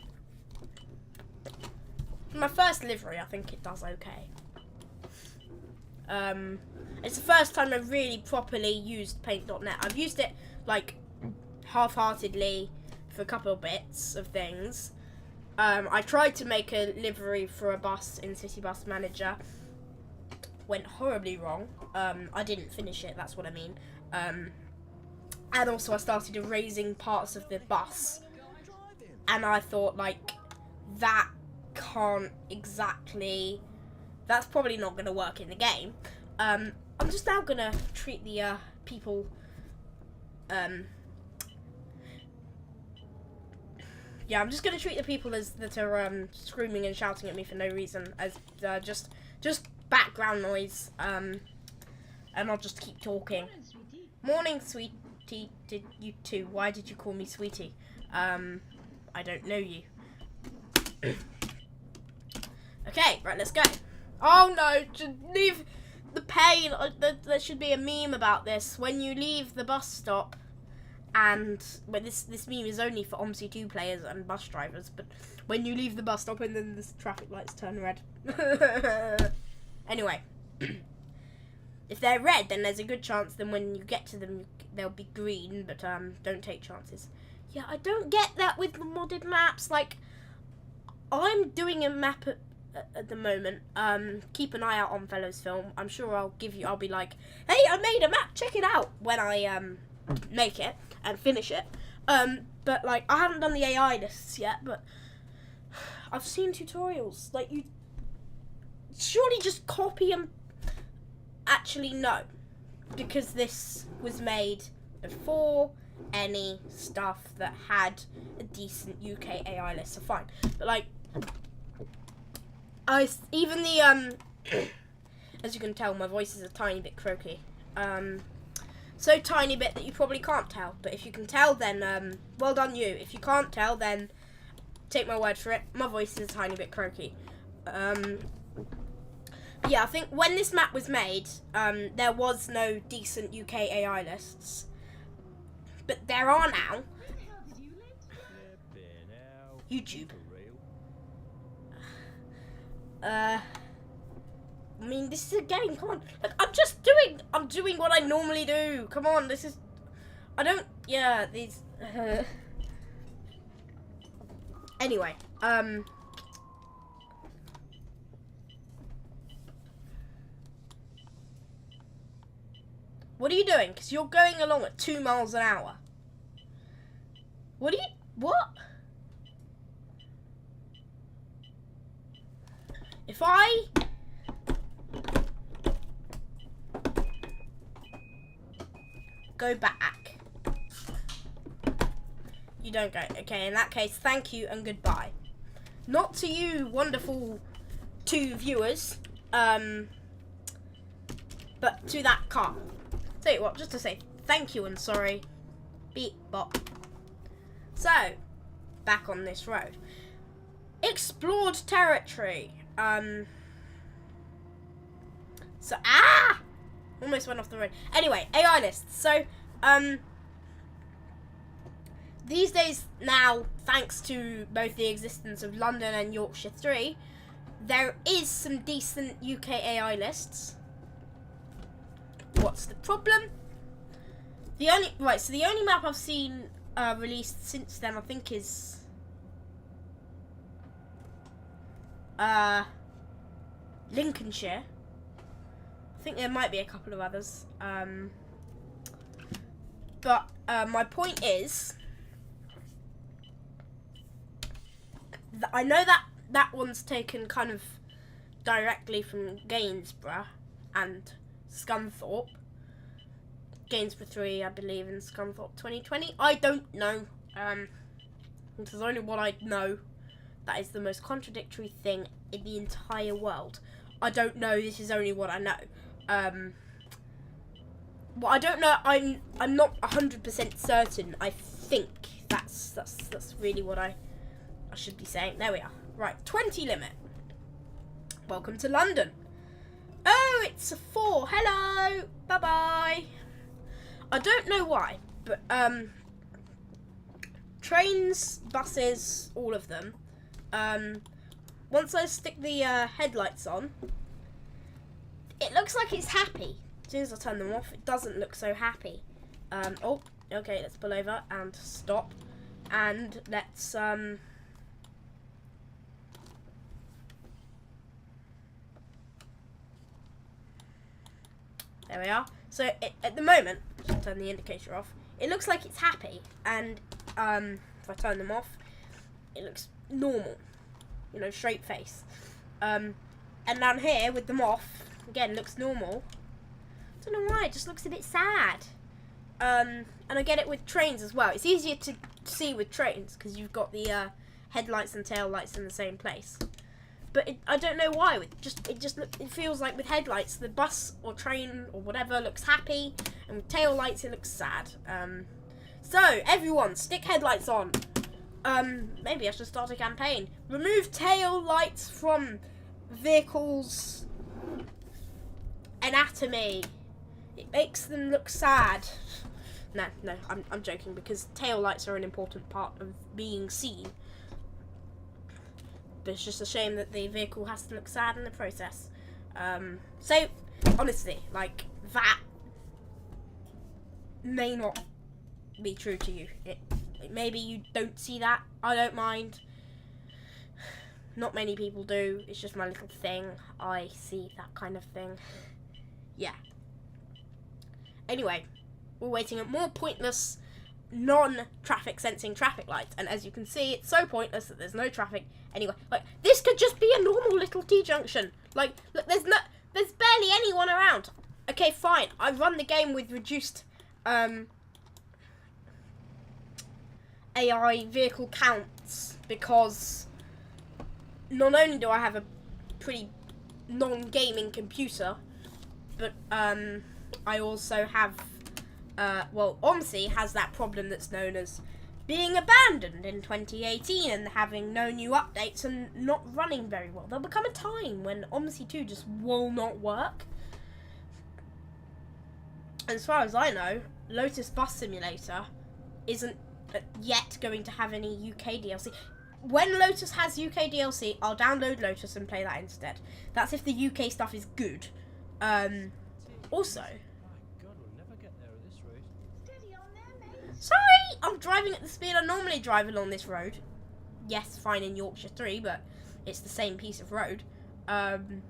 my first livery, I think it does okay. It's the first time I've really properly used paint.net. I've used it like half-heartedly for a couple of bits of things. I tried to make a livery for a bus in City Bus Manager. Went horribly wrong. I didn't finish it, that's what I mean. And also I started erasing parts of the bus, and I thought, like, that can't exactly, that's probably not going to work in the game. I'm just now going to treat the people, yeah, I'm just going to treat the people that are screaming and shouting at me for no reason as just background noise, and I'll just keep talking. Morning, sweetie. Did you too? Why did you call me sweetie? I don't know you. Okay, right, let's go. Oh no, just leave the pain. There should be a meme about this. When you leave the bus stop, but this meme is only for OMSI 2 players and bus drivers, but when you leave the bus stop and then the traffic lights turn red. Anyway, if they're red, then there's a good chance then when you get to them, they'll be green, but don't take chances. Yeah, I don't get that with the modded maps. Like, I'm doing a map at the moment. Keep an eye out on Fellows Film. I'm sure I'll be like, hey, I made a map, check it out, when I make it and finish it. But like, I haven't done the AI lists yet, but I've seen tutorials. Like, you surely just copy and actually no, because this was made before any stuff that had a decent UK AI list, so fine. But like, even the as you can tell, my voice is a tiny bit croaky. So tiny bit that you probably can't tell. But if you can tell, then well done you. If you can't tell, then take my word for it. My voice is a tiny bit croaky. Yeah, I think when this map was made, there was no decent UK AI lists. But there are now. YouTube. I mean, this is a game. Come on, look, I'm doing what I normally do. Come on, this is. I don't. Yeah, these. Anyway, what are you doing? Because you're going along at 2 miles an hour. What? If I go back, you don't go. Okay, in that case, thank you and goodbye. Not to you, wonderful 2 viewers, but to that car. Tell you what, just to say thank you and sorry. Beep bop. So, back on this road. Explored territory. Almost went off the road. Anyway, AI lists. So, these days now, thanks to both the existence of London and Yorkshire 3, there is some decent UK AI lists. What's the problem? The only map I've seen released since then, I think, is Lincolnshire. I think there might be a couple of others. But my point is that I know that one's taken kind of directly from Gainsborough and Scunthorpe. Gainsborough 3, I believe, and Scunthorpe 2020. I don't know. This is only what I know. That is the most contradictory thing in the entire world. I don't know. This is only what I know. Well, I don't know. I'm not 100% certain. I think that's really what I should be saying. There we are. Right, 20 limit. Welcome to London. Oh, it's a 4. Hello. Bye bye. I don't know why, but trains, buses, all of them. Once I stick the headlights on, it looks like it's happy. As soon as I turn them off, it doesn't look so happy. Oh, okay, let's pull over and stop. And let's, there we are. So, at the moment, just turn the indicator off, it looks like it's happy. And if I turn them off, it looks normal. You know, straight face. And down here, with them off, again, looks normal. I don't know why, it just looks a bit sad. And I get it with trains as well. It's easier to see with trains because you've got the headlights and tail lights in the same place. But I don't know why. It feels like with headlights, the bus or train or whatever looks happy, and with tail lights, it looks sad. So everyone, stick headlights on. Maybe I should start a campaign. Remove tail lights from vehicles' anatomy. It makes them look sad. No, I'm joking, because tail lights are an important part of being seen. But it's just a shame that the vehicle has to look sad in the process. So, honestly, like, that may not be true to you. Maybe you don't see that. I don't mind. Not many people do. It's just my little thing. I see that kind of thing. Yeah. Anyway, we're waiting at more pointless, non-traffic sensing traffic lights. And as you can see, it's so pointless that there's no traffic anyway. Like, this could just be a normal little T-junction. Like, look, there's barely anyone around. Okay, fine. I run the game with reduced AI vehicle counts, because not only do I have a pretty non-gaming computer, but I also have, well, OMSI has that problem that's known as being abandoned in 2018 and having no new updates and not running very well. There'll become a time when OMSI 2 just will not work. As far as I know, Lotus Bus Simulator isn't yet going to have any UK DLC. When Lotus has UK DLC, I'll download Lotus and play that instead. That's if the UK stuff is good. Also, sorry, I'm driving at the speed I normally drive along this road. Yes, fine in Yorkshire 3, but it's the same piece of road. And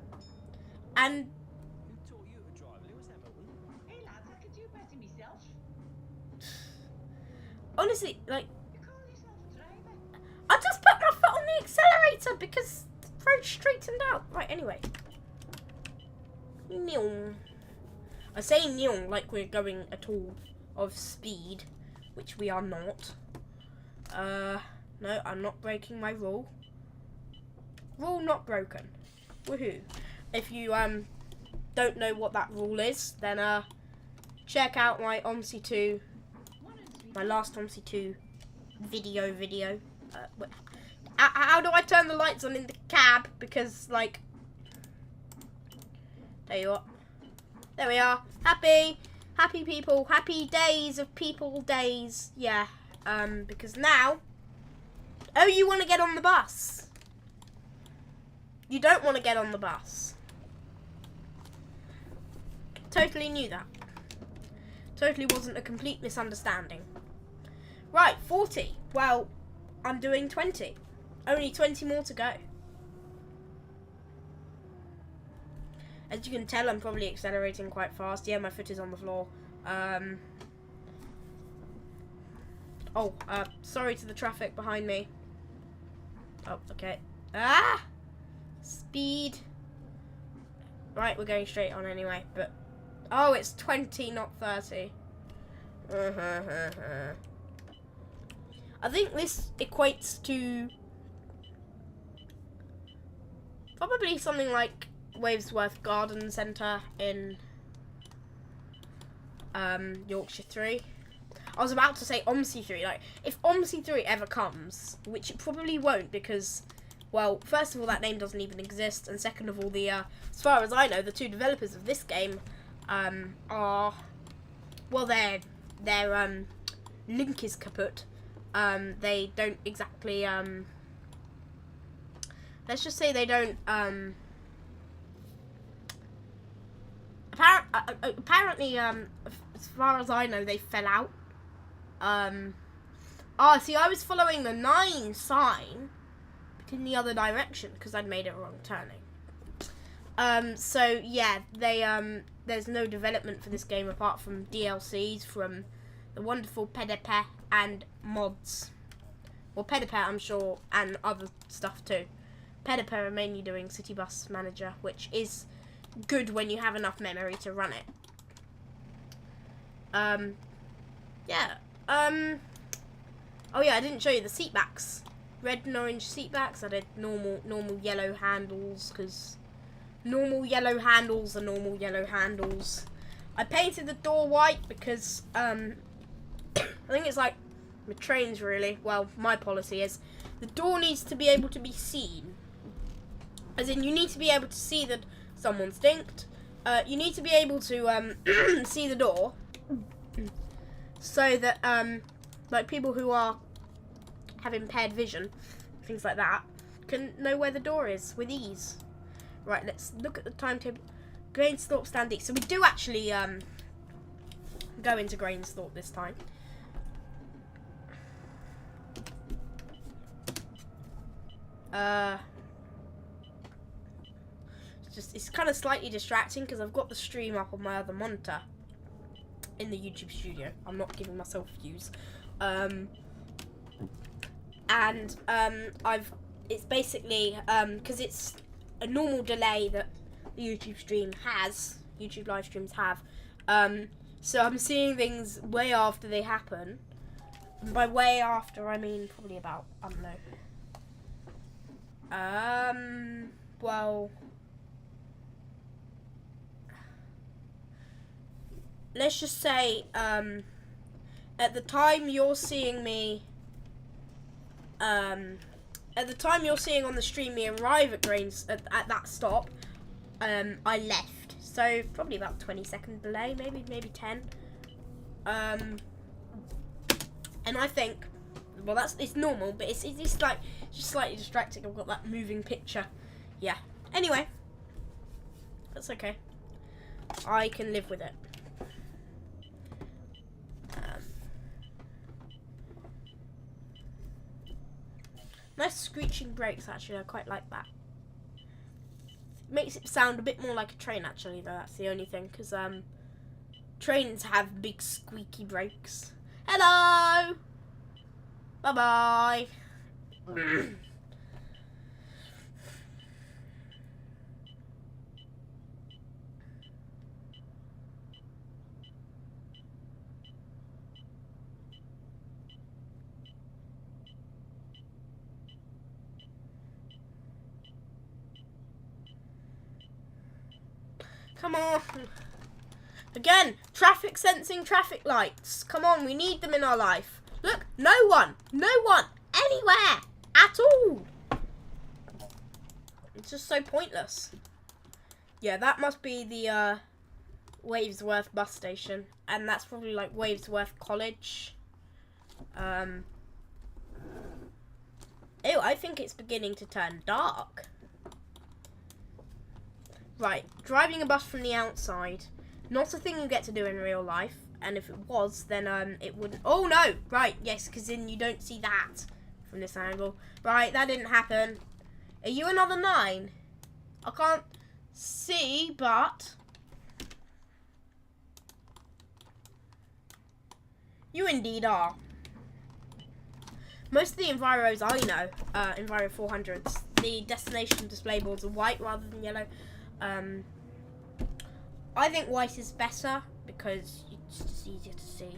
who taught you to drive? Who was that, Milton? Hey lads, I could do better myself. honestly, like, You call yourself a driver? I just put my foot on the accelerator because the road straightened out. Right, anyway. Nyong. I say nyong like we're going at all of speed, which we are not. No, I'm not breaking my rule. Rule not broken. Woohoo. If you don't know what that rule is, then check out my OMSI 2, my last OMSI 2 video. How do I turn the lights on in the cab? Because, like, there you are. There we are. Happy people, happy days of people days. Yeah, because now, oh, you want to get on the bus. You don't want to get on the bus. Totally knew that. Totally wasn't a complete misunderstanding. Right, 40. Well, I'm doing 20. Only 20 more to go. As you can tell, I'm probably accelerating quite fast. Yeah, my foot is on the floor. Sorry to the traffic behind me. Oh, okay. Speed. Right, we're going straight on anyway, but... Oh, it's 20, not 30. I think this equates to... probably something like Wavesworth Garden Centre in Yorkshire 3. I was about to say OMSI 3. Like, if OMSI 3 ever comes, which it probably won't, because, well, first of all, that name doesn't even exist, and second of all, the as far as I know, the two developers of this game are, well, their link is kaput. They don't exactly let's just say they don't apparently as far as I know, they fell out. See, I was following the 9 sign, but in the other direction because I'd made a wrong turning. So yeah, they there's no development for this game apart from DLCs from the wonderful PDP and mods. Well, PDP, I'm sure, and other stuff too. PDP are mainly doing City Bus Manager, which is good when you have enough memory to run it. Yeah. Oh yeah, I didn't show you the seat backs. Red and orange seat backs. I did normal yellow handles, because normal yellow handles are normal yellow handles. I painted the door white because I think it's like with trains, really. Well, my policy is the door needs to be able to be seen. As in, you need to be able to see that someone's dinked. You need to be able to see the door. so that like people who have impaired vision, things like that, can know where the door is with ease. Right, let's look at the timetable. Grainsthorpe Stand East. So we do actually go into Grainsthorpe this time. It's kind of slightly distracting because I've got the stream up on my other monitor in the YouTube studio. I'm not giving myself views. It's basically because it's a normal delay that the YouTube live streams have. So I'm seeing things way after they happen. And by way after, I mean probably about, I don't know. Well, let's just say, at the time you're seeing me, at the time you're seeing on the stream me arrive at at that stop, I left. So probably about 20-second delay, maybe 10. And I think, well, it's normal, but it's like just slightly distracting. I've got that moving picture. Yeah. Anyway, that's okay. I can live with it. Nice screeching brakes, actually. I quite like that. Makes it sound a bit more like a train, actually, though. That's the only thing, because trains have big squeaky brakes. Hello! Bye-bye. Come on. Again, traffic sensing traffic lights. Come on, we need them in our life. Look, no one, anywhere, at all. It's just so pointless. Yeah, that must be the Wavesworth bus station. And that's probably like Wavesworth College. Ew, I think it's beginning to turn dark. Right, driving a bus from the outside. Not a thing you get to do in real life. And if it was, then it wouldn't... Oh, no! Right, yes, because then you don't see that from this angle. Right, that didn't happen. Are you another 9? I can't see, but... You indeed are. Most of the Enviros I know, Enviro 400s, the destination display boards are white rather than yellow. I think white is better because it's just easier to see.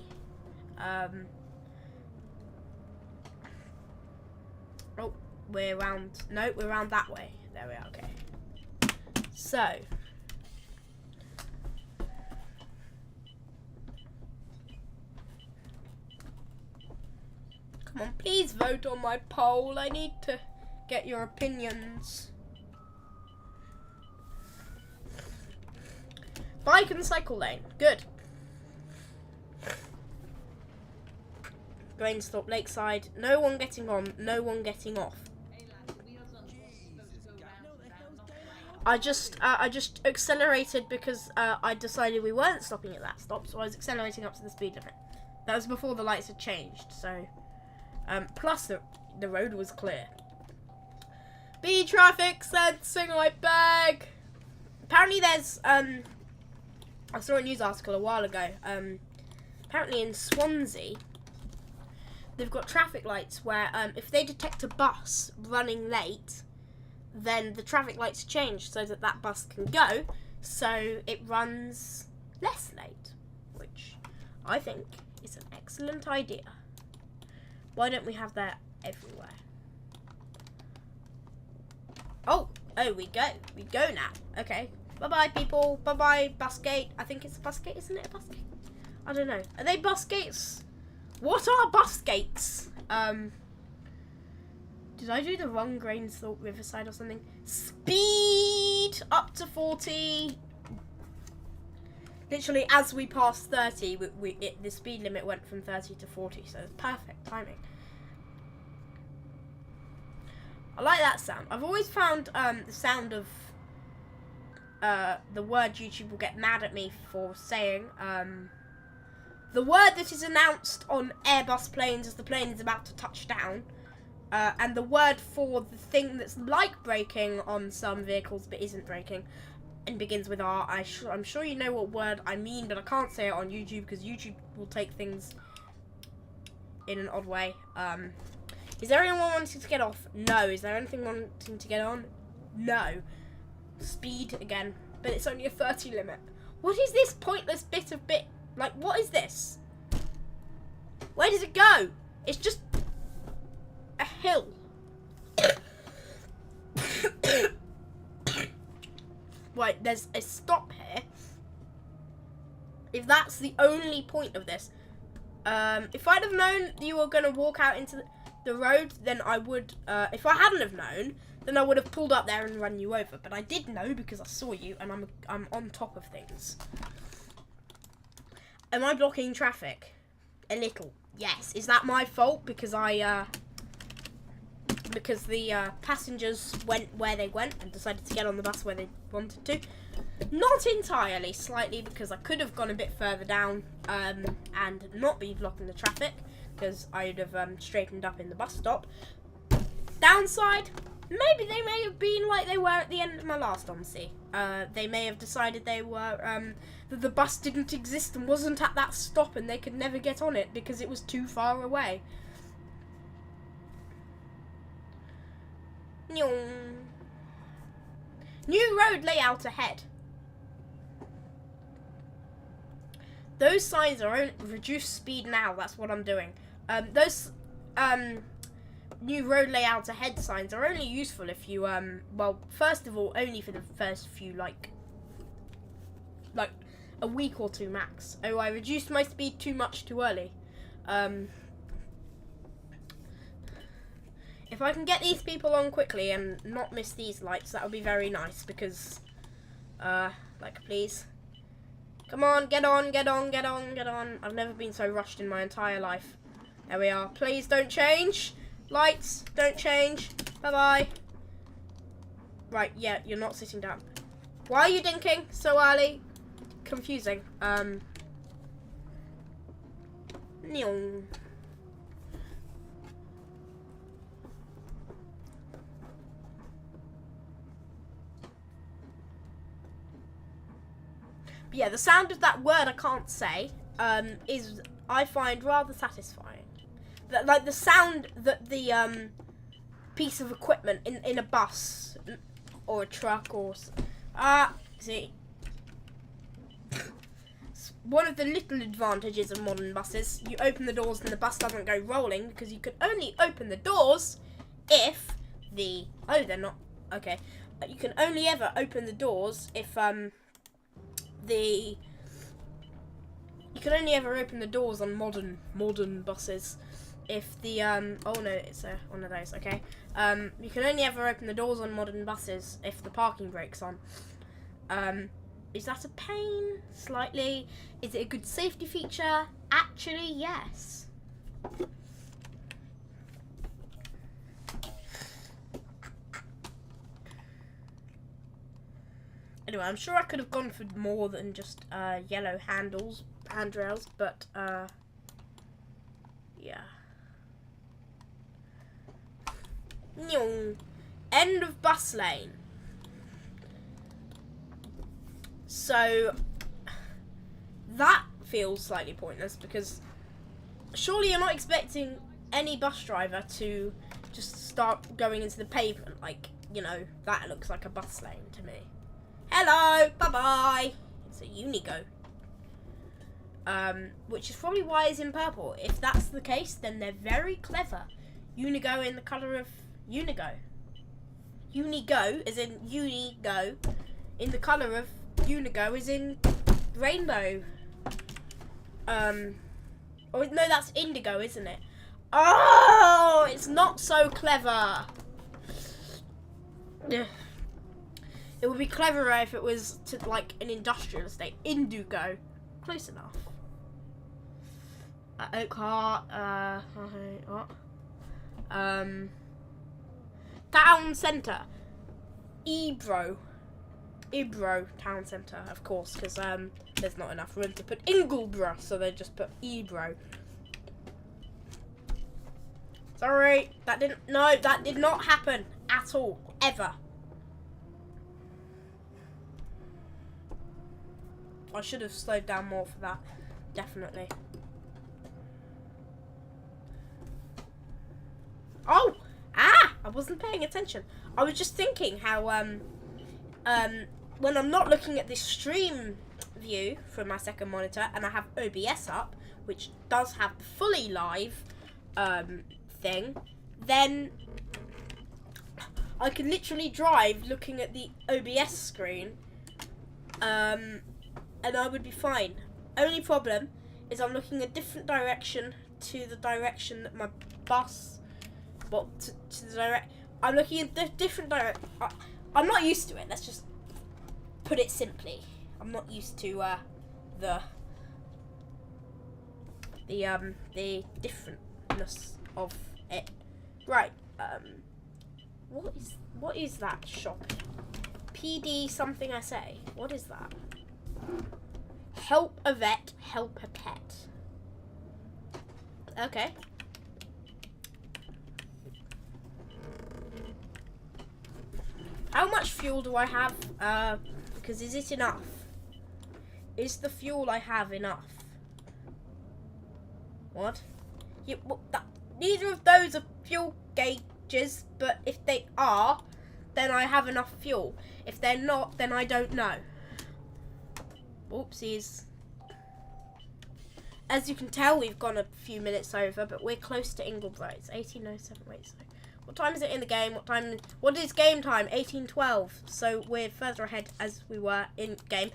Oh, we're around. No, we're around that way. There we are. Okay. So. Come on, please vote on my poll. I need to get your opinions. Bike and cycle lane. Good. Grainsthorpe Lakeside. No one getting on. No one getting off. I just accelerated because I decided we weren't stopping at that stop, so I was accelerating up to the speed limit. That was before the lights had changed. So, plus the road was clear. Be traffic sensing, I beg. Apparently, there's I saw a news article a while ago. Apparently in Swansea, they've got traffic lights where if they detect a bus running late, then the traffic lights change so that that bus can go, so it runs less late, which I think is an excellent idea. Why don't we have that everywhere? Oh, we go now. Okay. Bye-bye, people. Bye-bye, bus gate. I think it's a bus gate, isn't it a bus gate? I don't know. Are they bus gates? What are bus gates? Did I do the wrong Grainsthorpe Riverside or something? Speed up to 40. Literally, as we passed 30, the speed limit went from 30 to 40, so it's perfect timing. I like that sound. I've always found the sound of the word YouTube will get mad at me for saying. The word that is announced on Airbus planes as the plane is about to touch down. And the word for the thing that's like braking on some vehicles but isn't braking and begins with R. I'm sure you know what word I mean, but I can't say it on YouTube because YouTube will take things in an odd way. Is there anyone wanting to get off? No. Is there anything wanting to get on? No. Speed again, but it's only a 30 limit. What is this pointless bit? Like, what is this? Where does it go? It's just a hill. Right, there's a stop here. If that's the only point of this. If I'd have known you were going to walk out into the road, then I would, if I hadn't have known, then I would have pulled up there and run you over. But I did know because I saw you and I'm on top of things. Am I blocking traffic? A little. Yes. Is that my fault? Because because the passengers went where they went and decided to get on the bus where they wanted to. Not entirely, slightly, because I could have gone a bit further down and not be blocking the traffic, because I'd have straightened up in the bus stop. Downside, maybe they may have been like they were at the end of my last OMSI. They may have decided they were that the bus didn't exist and wasn't at that stop and they could never get on it because it was too far away. New road layout ahead. Those signs are reduced speed now. That's what I'm doing. Those new road layout ahead signs are only useful if you well, first of all, only for the first few like a week or two max. Oh, I reduced my speed too much too early. If I can get these people on quickly and not miss these lights, that would be very nice because, like, please. Come on, get on, get on, get on, get on. I've never been so rushed in my entire life. There we are. Please don't change. Lights, don't change. Bye-bye. Right, yeah, you're not sitting down. Why are you dinking so early? Confusing. Neong. Yeah, the sound of that word I can't say is, I find, rather satisfying. Like the sound that the piece of equipment in a bus or a truck or see, one of the little advantages of modern buses, you open the doors and the bus doesn't go rolling because you can only open the doors if the they're not okay. You can only ever open the doors if you can only ever open the doors on modern buses if the oh no, it's one of those. Okay, you can only ever open the doors on modern buses if the parking brake's on. Is that a pain? Slightly. Is it a good safety feature? Actually, yes. Anyway, I'm sure I could have gone for more than just yellow handrails, but yeah. End of bus lane. So that feels slightly pointless because surely you're not expecting any bus driver to just start going into the pavement. Like, you know, that looks like a bus lane to me. Hello, bye-bye. It's a Unigo. Which is probably why it's in purple. If that's the case, then they're very clever. Unigo in the colour of Unigo. Unigo, as in Unigo, in the colour of Unigo, is in rainbow. Oh no, that's indigo, isn't it? Oh, it's not so clever. It It would be cleverer if it was to like an industrial estate. Indigo. Close enough. Oakhart. What? Town centre. Ebro town centre, of course, because there's not enough room to put Ingleborough, so they just put Ebro. Sorry, that did not happen at all, ever. I should have slowed down more for that, definitely. Oh! I wasn't paying attention. I was just thinking how, when I'm not looking at this stream view from my second monitor, and I have OBS up, which does have the fully live, thing, then I can literally drive looking at the OBS screen, and I would be fine. Only problem is I'm looking a different direction to the direction that my bus, well, to the direct. I'm looking at the different direct. I'm not used to it. Let's just put it simply. I'm not used to the differentness of it. Right. What is that shop? PD something I say. What is that? Help a vet, help a pet. Okay. How much fuel do I have? Because is it enough? Is the fuel I have enough? What? Neither of those are fuel gauges, but if they are, then I have enough fuel. If they're not, then I don't know. Oopsies. As you can tell, we've gone a few minutes over, but we're close to Ingleborough. It's 18:07. Wait, so what time is it in the game? What is game time? 18:12. So we're further ahead as we were in game.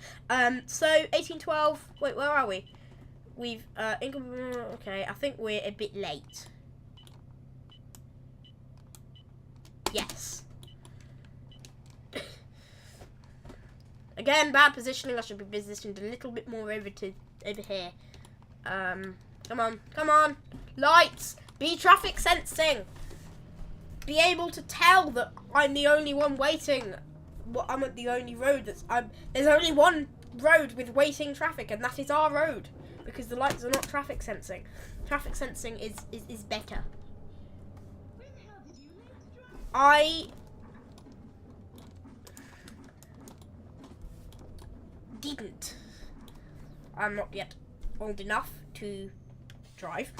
So 18:12. Wait, where are we? We've Ingleborough. Okay, I think we're a bit late. Yes. Again, bad positioning. I should be positioned a little bit more over here. Come on. Lights. Be traffic sensing. Be able to tell that I'm the only one waiting. I'm at the only road there's only one road with waiting traffic, and that is our road, because the lights are not traffic sensing. Traffic sensing is better. Where the hell did you learn to drive? I didn't. I'm not yet old enough to drive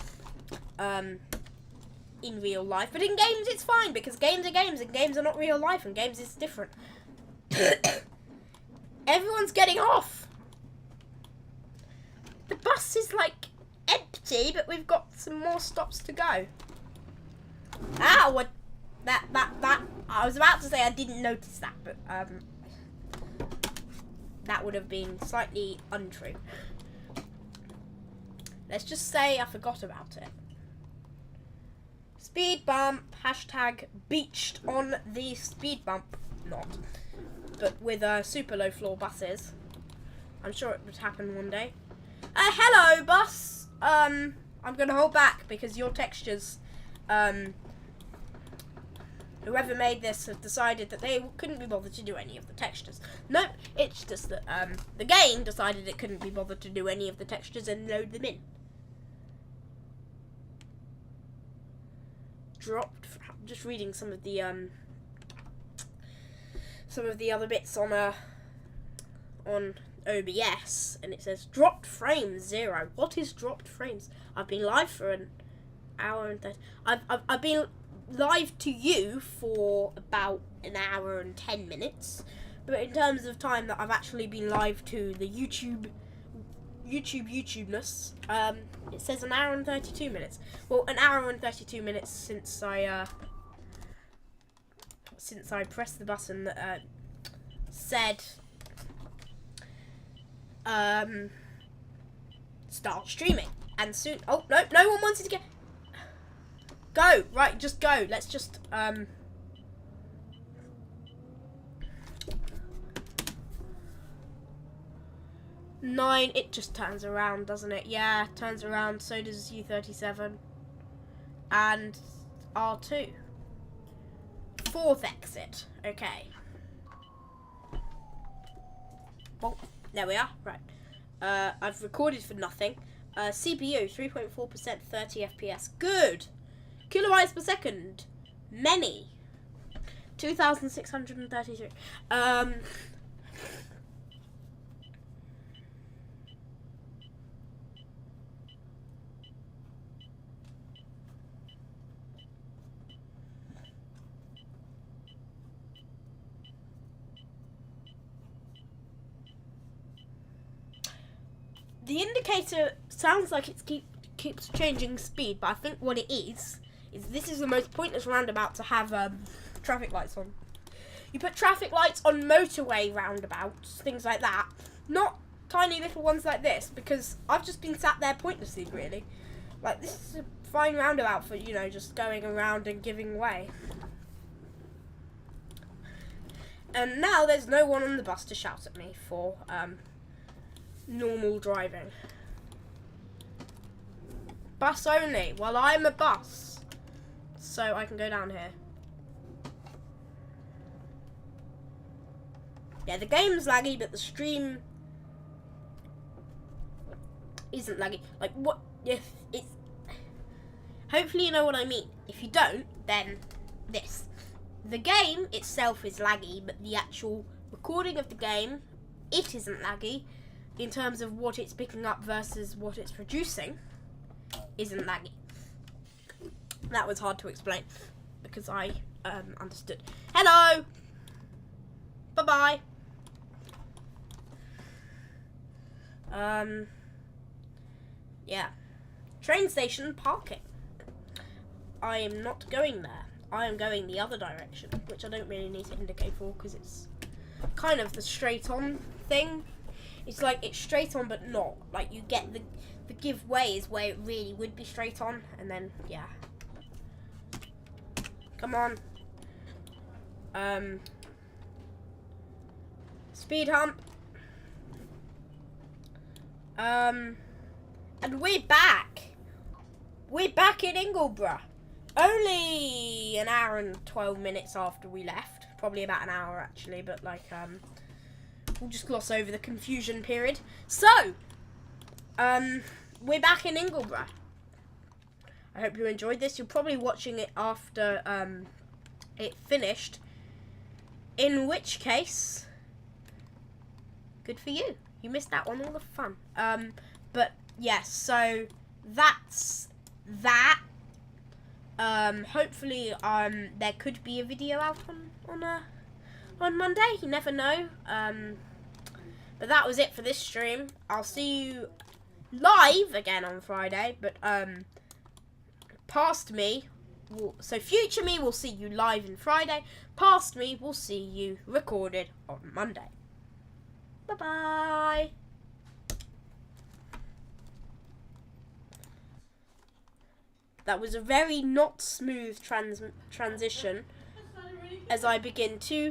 in real life, but in games it's fine, because games are games and games are not real life, and games is different. Everyone's getting off. The bus is like empty, but we've got some more stops to go. What? That I was about to say I didn't notice that, but that would have been slightly untrue. Let's just say I forgot about it. Speed bump, hashtag beached on the speed bump. Not. But with super low floor buses. I'm sure it would happen one day. Hello bus! I'm gonna hold back because your textures, whoever made this have decided that they couldn't be bothered to do any of the textures. Nope, it's just that the game decided it couldn't be bothered to do any of the textures and load them in. Just reading some of the other bits on OBS, and it says dropped frames 0. What is dropped frames? I've been live for an hour and 30. I've been live to you for about an hour and 10 minutes, but in terms of time that I've actually been live to the YouTubeness, it says an hour and 32 minutes. Well, an hour and 32 minutes since I pressed the button that said start streaming, and soon. Oh no one wanted to go. Right, just go. Let's just 9, it just turns around, doesn't it? Yeah, turns around. So does U37 and R2. 4th exit. Okay. Well, there we are. Right. I've recorded for nothing. CPU 3.4%, 30 FPS. Good. Kilobytes per second. Many. 2,633. The indicator sounds like it keeps changing speed, but I think what it is this is the most pointless roundabout to have traffic lights on. You put traffic lights on motorway roundabouts, things like that, not tiny little ones like this, because I've just been sat there pointlessly, really. Like, this is a fine roundabout for, you know, just going around and giving way. And now there's no one on the bus to shout at me for normal driving. Bus only. Well, I'm a bus, so I can go down here. Yeah, the game's laggy, but the stream isn't laggy. Like, what if it's... Hopefully you know what I mean. If you don't, then this. The game itself is laggy, but the actual recording of the game, it isn't laggy. In terms of what it's picking up versus what it's producing, isn't laggy. That was hard to explain because I understood. Hello! Bye-bye. Yeah. Train station parking. I am not going there. I am going the other direction, which I don't really need to indicate for because it's kind of the straight on thing. It's like it's straight on but not. Like you get the give way is where it really would be straight on, and then yeah. Come on. Speed hump. And we're back. We're back in Ingleborough. Only an hour and 12 minutes after we left. Probably about an hour actually, but like we'll just gloss over the confusion period. So, we're back in Ingleborough. I hope you enjoyed this. You're probably watching it after it finished. In which case, good for you. You missed out on all the fun. But yes, so that's that. Hopefully, there could be a video out on Monday. You never know. But that was it for this stream. I'll see you live again on Friday. But past me, so future me will see you live on Friday. Past me will see you recorded on Monday. Bye bye. That was a very not smooth transition as I begin to